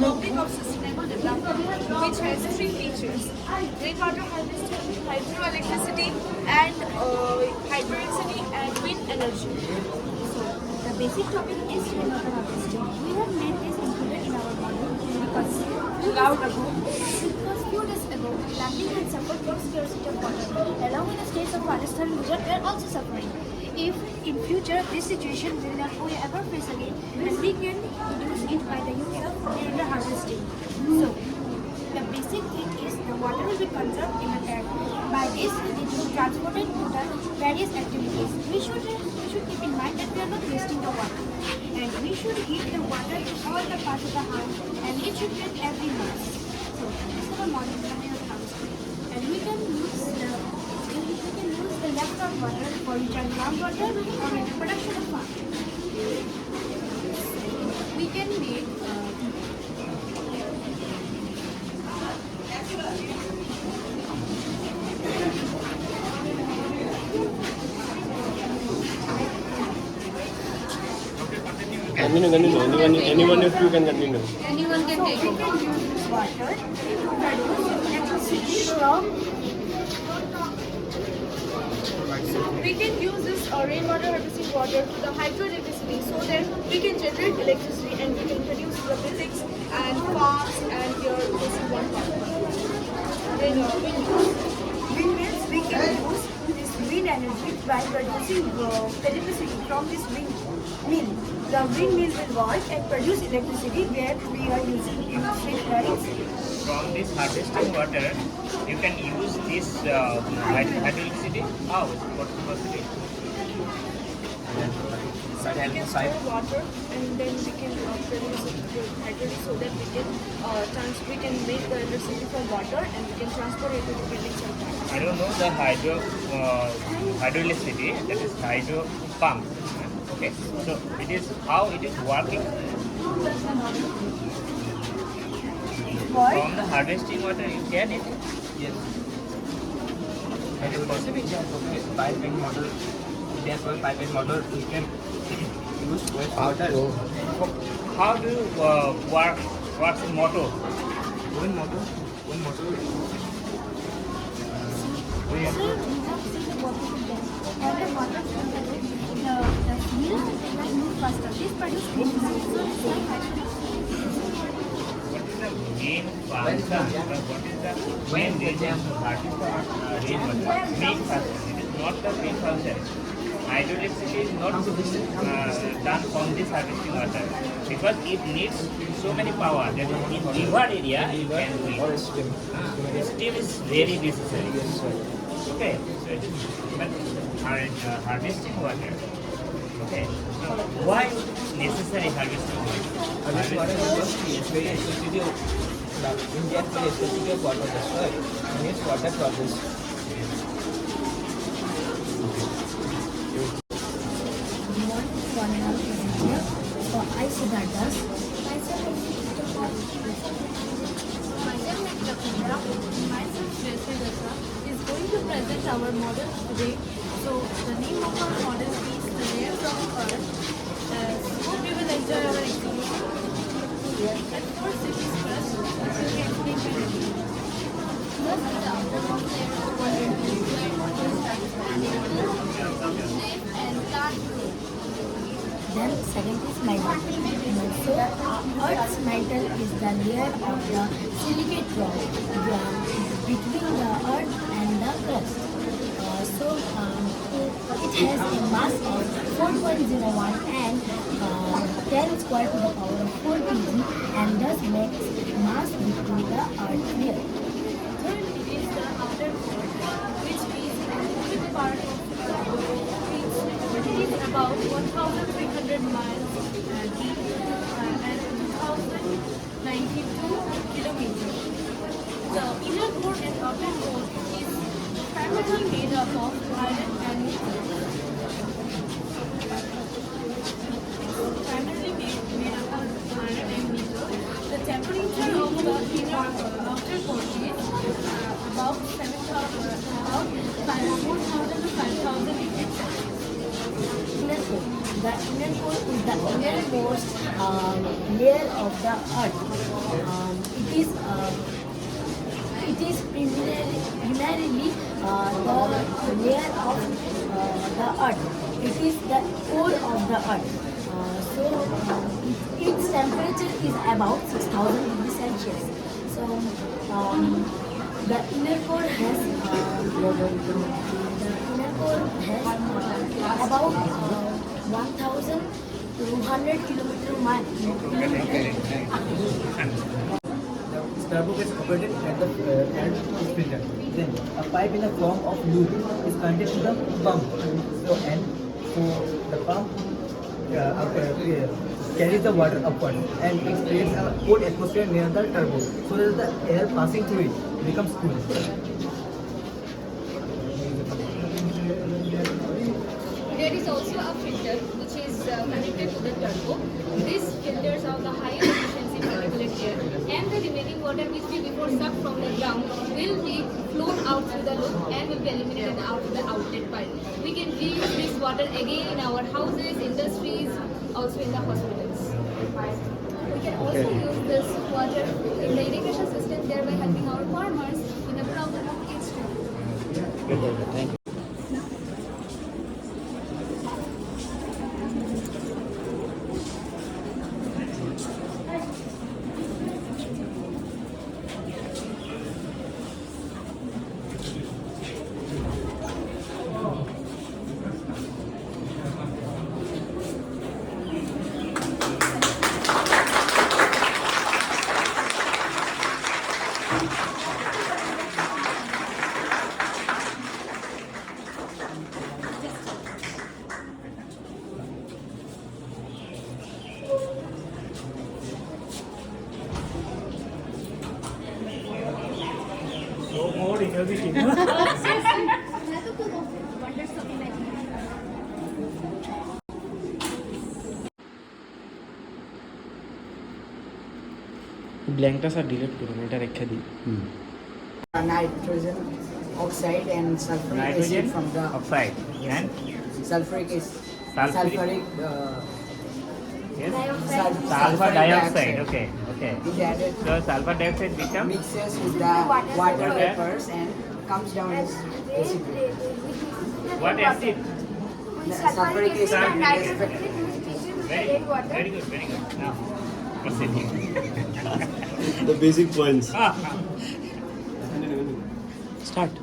topic of sustainable development, which has three features: rainwater harvesting, hydroelectricity, and hydroelectricity and wind energy.
The basic topic is rainwater harvesting. We have made this included in our model because few days ago, Lambi had suffered from scarcity of water. Along with the states of Rajasthan and Gujarat were also suffering. If in future this situation will not we ever face again, then we can reduce it by the use of rainwater harvesting. So, the basic thing is the water will be conserved in the tank. By this, it will be transported to the various activities. We should keep in mind that we are not wasting the water, and we should give the water to all the parts of the house, and it should get every month. So, this is our model of harvesting, and we can use the leftover water for recharging groundwater or in the production of farm.
We can make
Continue. Anyone if you can continue.
anyone can take it.
We can use this water to produce electricity from.
So we can use this rainwater harvesting water to the hydroelectricity so that we can generate electricity and we can produce the buildings and farms and your basic one farm. Then
Windmills, we can use this wind energy by producing electricity from this wind mill.
The windmill will work and produce electricity where we are using street lights.
From this harvesting water, you can use this hydroelectricity. How? What's the possibility?
So we can store water and then we can produce hydrogen so that we can make the electricity from water and we can transport it to the buildings and
I don't know the hydroelectricity, that is hydro pump. Okay, so it is how it is working. From the harvesting water you get it?
Yes. That is possible. Pipe and model. Therefore, pipe and model you can use waste water.
How do you work in motor?
One motor.
Main function, what is the main reason to rainwater? Main function, it is not the main function. Hydroelectricity is not done from this harvesting water because it needs so many power that in river area you can do it. Steam is very necessary. Okay, so it is but harvesting water. Okay, so why necessary harvesting water?
Harvesting water is very essential. India is very essential water. That's why it needs water process.
Myself, Jyesri Dutta, is going to present our model today. So the name of our model is the layer from Earth. Hope you will enjoy our exhibition. At first it is crust, which will be explained by Ravi. First is the outermost layer of water, where water starts and dark blue.
Then second is mantle. So Earth's mantle is the layer of the silicate rock between the Earth and the crust. It has a mass of 4.01 and 10 square to the power of 4 kg and thus makes mass between the Earth layer.
Third is the outer core, which is a moving part of Earth. It is about 1,300 miles deep and 2,092 kilometers. The inner core and outer core is primarily made up of iron and nickel. The temperature of the inner outer core is about 4,000 to 5,000 degrees Celsius.
Inner core. The inner core is the innermost layer of the Earth. It is primarily the layer of the Earth. It is the core of the Earth. Its temperature is about 6,000 degrees Celsius. So the inner core has about 1,200 kilometer miles.
Turbo gets operated at the end is filtered. Then a pipe in the form of loop is connected to the pump. So the pump carries the water upward and it creates a cold atmosphere near the turbo so that the air passing through it becomes cool.
There is also a filter which is connected to the turbo. This filters out the higher efficiency particulate air and the remaining water which we before sucked from the ground will be flown out through the loop and will be eliminated out to the outlet pipe. We can reuse this water again in our houses, industries, also in the hospitals.
We can also use this water in the irrigation system, thereby helping our farmers in the problem of H2.
Thank you. innovative. ব্ল্যাঙ্কটা sir delete করুন, এটা রেখে দিই।
Nitrogen oxide and sulfuric
Nitrogen
acid from the
oxide and
sulfuric is
Sulfuric?
sulfuric
yes?
sul-
Sulfur dioxide. Okay, okay.
is added,
So sulfur dioxide becomes
mixes with the water vapors and comes down as acid.
what acid?
Sulfuric acid and
Very good, very good. Now, proceed.
The basic points.
Start.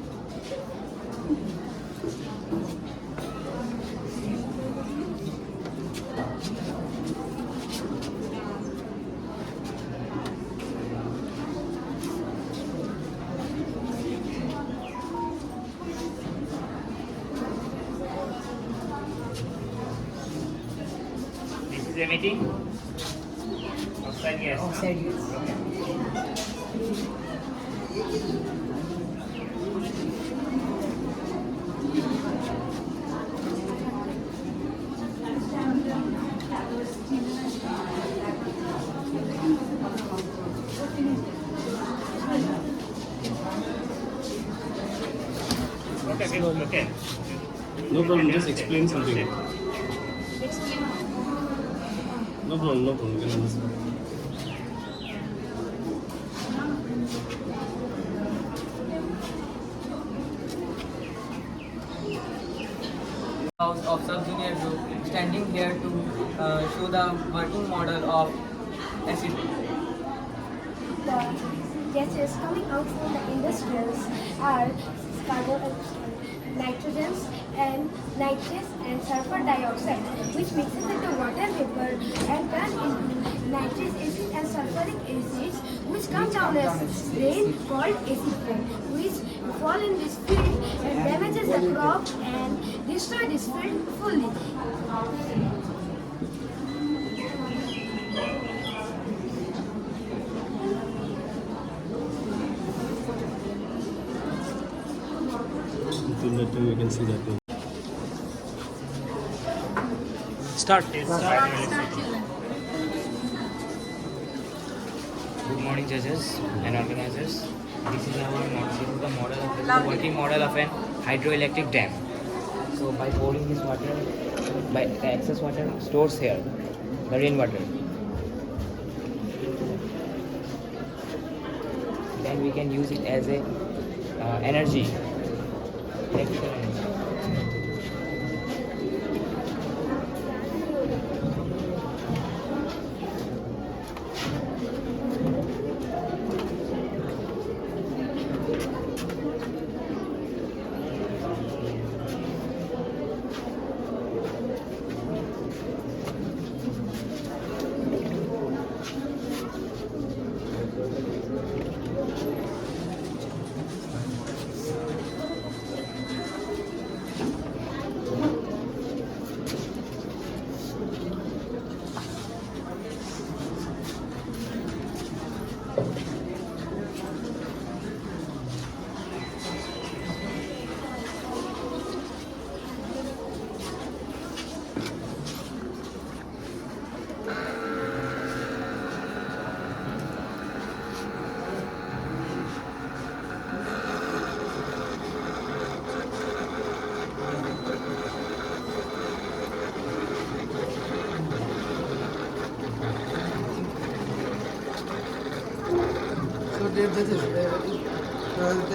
This is emitting oxide gas.
Oxide gas.
Okay, okay.
No problem, just explain something. No problem, no problem. You can understand.
House of sub-junior group standing here to show the working model of acid.
The gases coming out from the industrials are carbon, nitrogens and nitrates and sulfur dioxide, which mixes with the water vapor and turn into nitric acid and sulfuric acids, which come down as rain called acid rain, which fall in this field and damages the crop and destroy this field fully.
So that you can see that one.
Start.
Good morning, judges and organizers. This is our model. This is the model of the working model of an hydroelectric dam. So by pouring this water, by the excess water stores here, the rainwater. Then we can use it as a energy, electrical energy.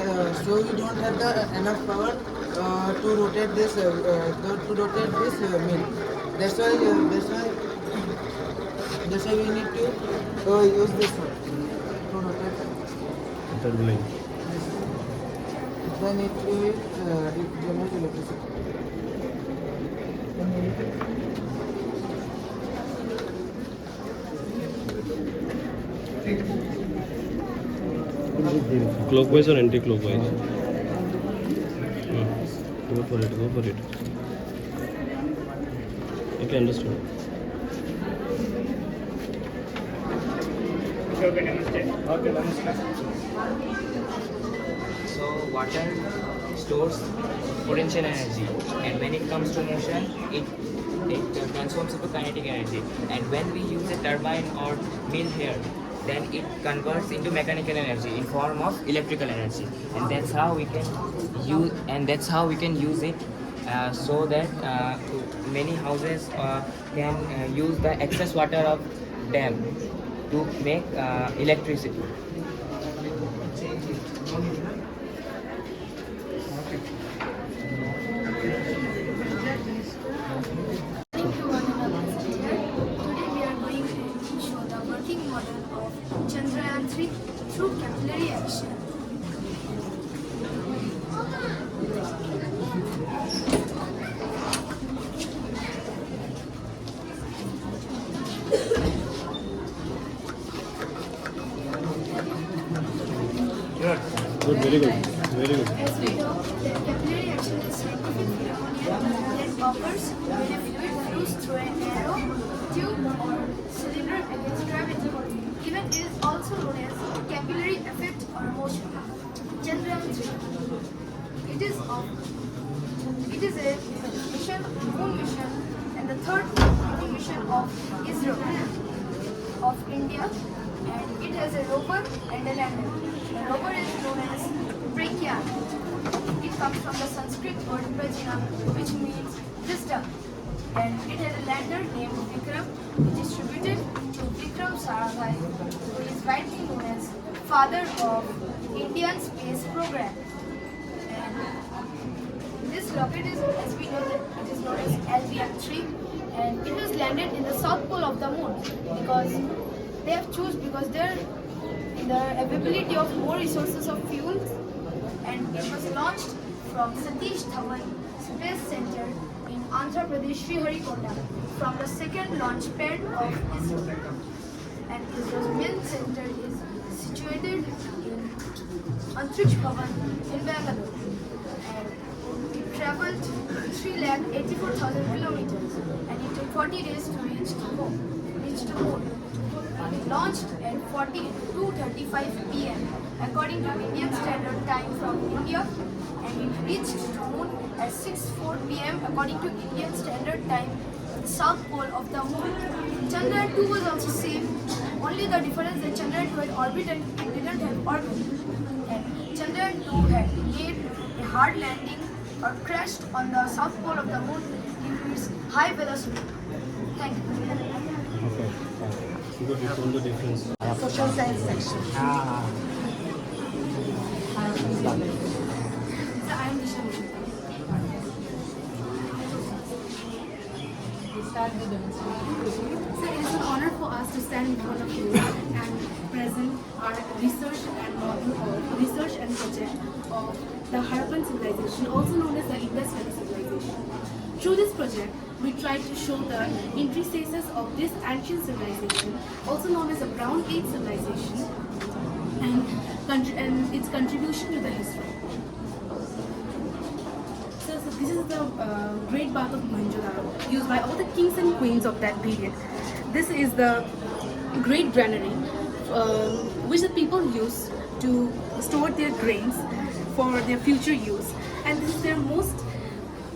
So so you don't have the enough power to rotate this mill. That's why we need to use this one to rotate.
Turbine.
Then it generates electricity.
Clockwise or anti-clockwise? Go for it, go for it. Okay, understood.
Okay, namaste.
So water stores potential energy, and when it comes to motion, it transforms into kinetic energy. And when we use a turbine or mill here, then it converts into mechanical energy in form of electrical energy, and that's how we can use it so that many houses can use the excess water of dam to make electricity.
Today we are going to show the working model of Chandrayaan-3 through capillary action.
Good, very good, very good.
As we know, that capillary action is scientific phenomenon that occurs when a fluid flows through an narrow tube or cylinder against gravity. Event is also known as capillary effect or motion. Chandrayaan-3. It is a moon mission, and the third moon mission of ISRO of India, and it has a rover and a lander. The rover is known as Pragyan. It comes from the Sanskrit word prajna, which means wisdom, and it has a lander named Vikram, which is tribute to Vikram Sarabhai, who is widely known as father of Indian space program. And this rocket is, as we know, that it is known as LVM-3, and it was landed in the south pole of the moon because they have chosen because there the availability of more resources of fuel, and it was launched from Satish Dhawan Space Center in Andhra Pradesh, Sriharikota, from the second launch pad of ISRO. And ISRO's main center is situated in Antriksh Bhavan in Bangalore. And it traveled 384,000 kilometers, and it took 40 days to reach the moon. It launched at 2:35 p.m. according to Indian Standard Time from India, and it reached the moon at 6:04 p.m. according to Indian Standard Time at the south pole of the moon. Chandrayaan-2 was also same, only the difference that Chandrayaan-2 had orbit and it didn't have orbit. And Chandrayaan-2 had made a hard landing or crashed on the south pole of the moon due to its high velocity. Thank you.
Okay. Good, you told the difference.
Social science section.
So I am Disha.
So it is an honor for us to stand in front of you and present our research and project of the Harappan civilization, also known as the Indus Valley civilization. Through this project, we tried to show the intricacies of this ancient civilization, also known as the Brown Age civilization, and its contribution to the history. So this is the Great Bath of Mohenjo-daro, used by all the kings and queens of that period. This is the great granary, which the people use to store their grains for their future use, and this is their most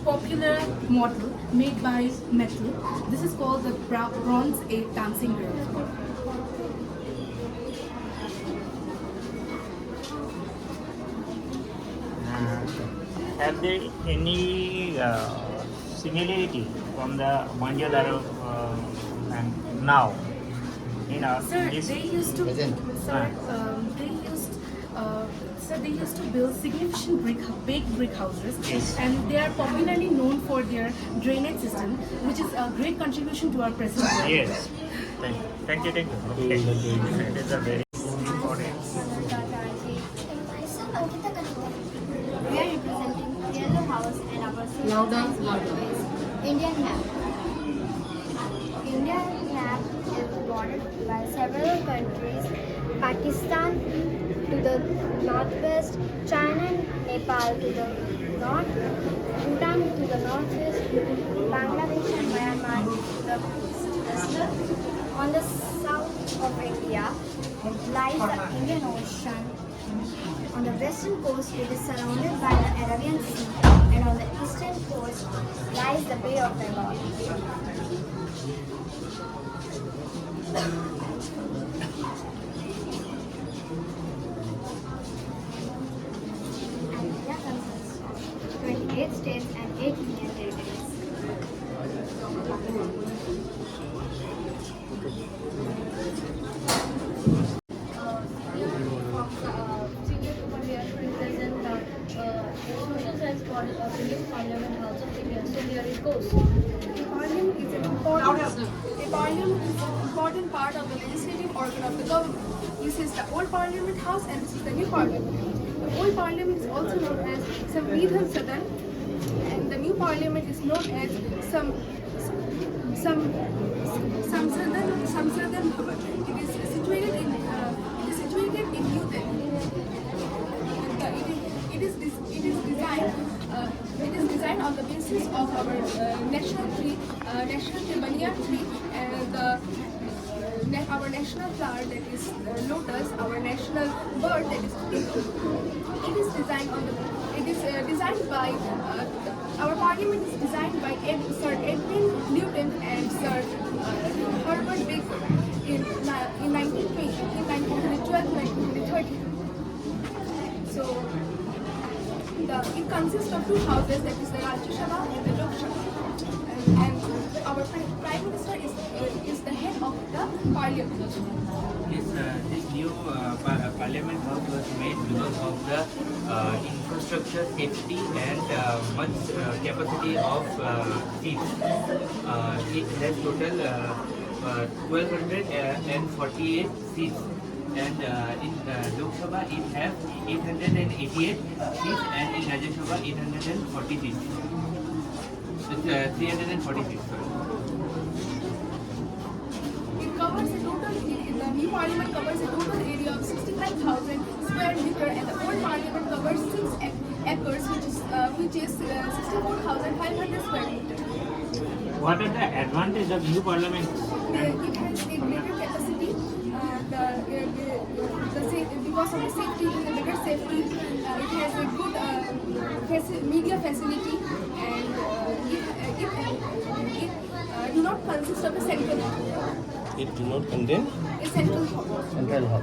popular model made by metal. This is called the Bronze Age dancing girl.
Have there any similarity from the Mohenjo-daro and now?
Sir, they used to. They used to build significant baked brick houses,
yes,
and they are popularly known for their drainage system, which is a great contribution to our present world.
Yes. Thank you. Okay. It is a very important.
We are representing Yellow House and our social science model is Indian map. Indian map is bordered by several countries: Pakistan to the northwest, China and Nepal to the north, Bhutan to the northwest, Bangladesh and Myanmar to the east. On the south of India lies the Indian Ocean,
On the western coast, it is surrounded by the Arabian Sea, and on the eastern coast lies the Bay of Bengal. India consists of 28 states and 8 union territories.
Senior over here to represent the social science body of the new Parliament House of India. So here it goes.
Parliament is an important part of the legislative organ of the government. This is the old Parliament House and this is the new Parliament. The old Parliament is also known as Samvidhan Sadan, and the new Parliament is known as Samsadan Bhavan. It is situated in New Delhi. It is designed on the basis of our national tree, banyan tree, and our national flower, that is lotus, our national bird, that is eagle. It is designed by our parliament is designed by Sir Edwin Newton and Sir Herbert Baker in 1912-1930. So it consists of two houses, that is the Rajya Sabha and the Lok Sabha. And our Prime Minister is the head of the Parliament.
This new Parliament House was made because of the infrastructure safety and much capacity of seats. It has total 1248 seats. And in Lok Sabha it has 888 seats, and in Rajya Sabha 840 seats. It's 340 seats.
It covers a total, the new parliament covers a total area of 65,000 square meter, and the old parliament covers 6 acres, which is 64,500 square meter.
What are the advantages of new parliament?
It has a greater capacity, because of the safety, it has a better safety. It has a good media facility, and it do not consist of a central hall.
It do not contain
A central hall.
central hall.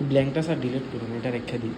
ব্ল্যাঙ্কটা sir delete করুন, এটা রেখে দিই।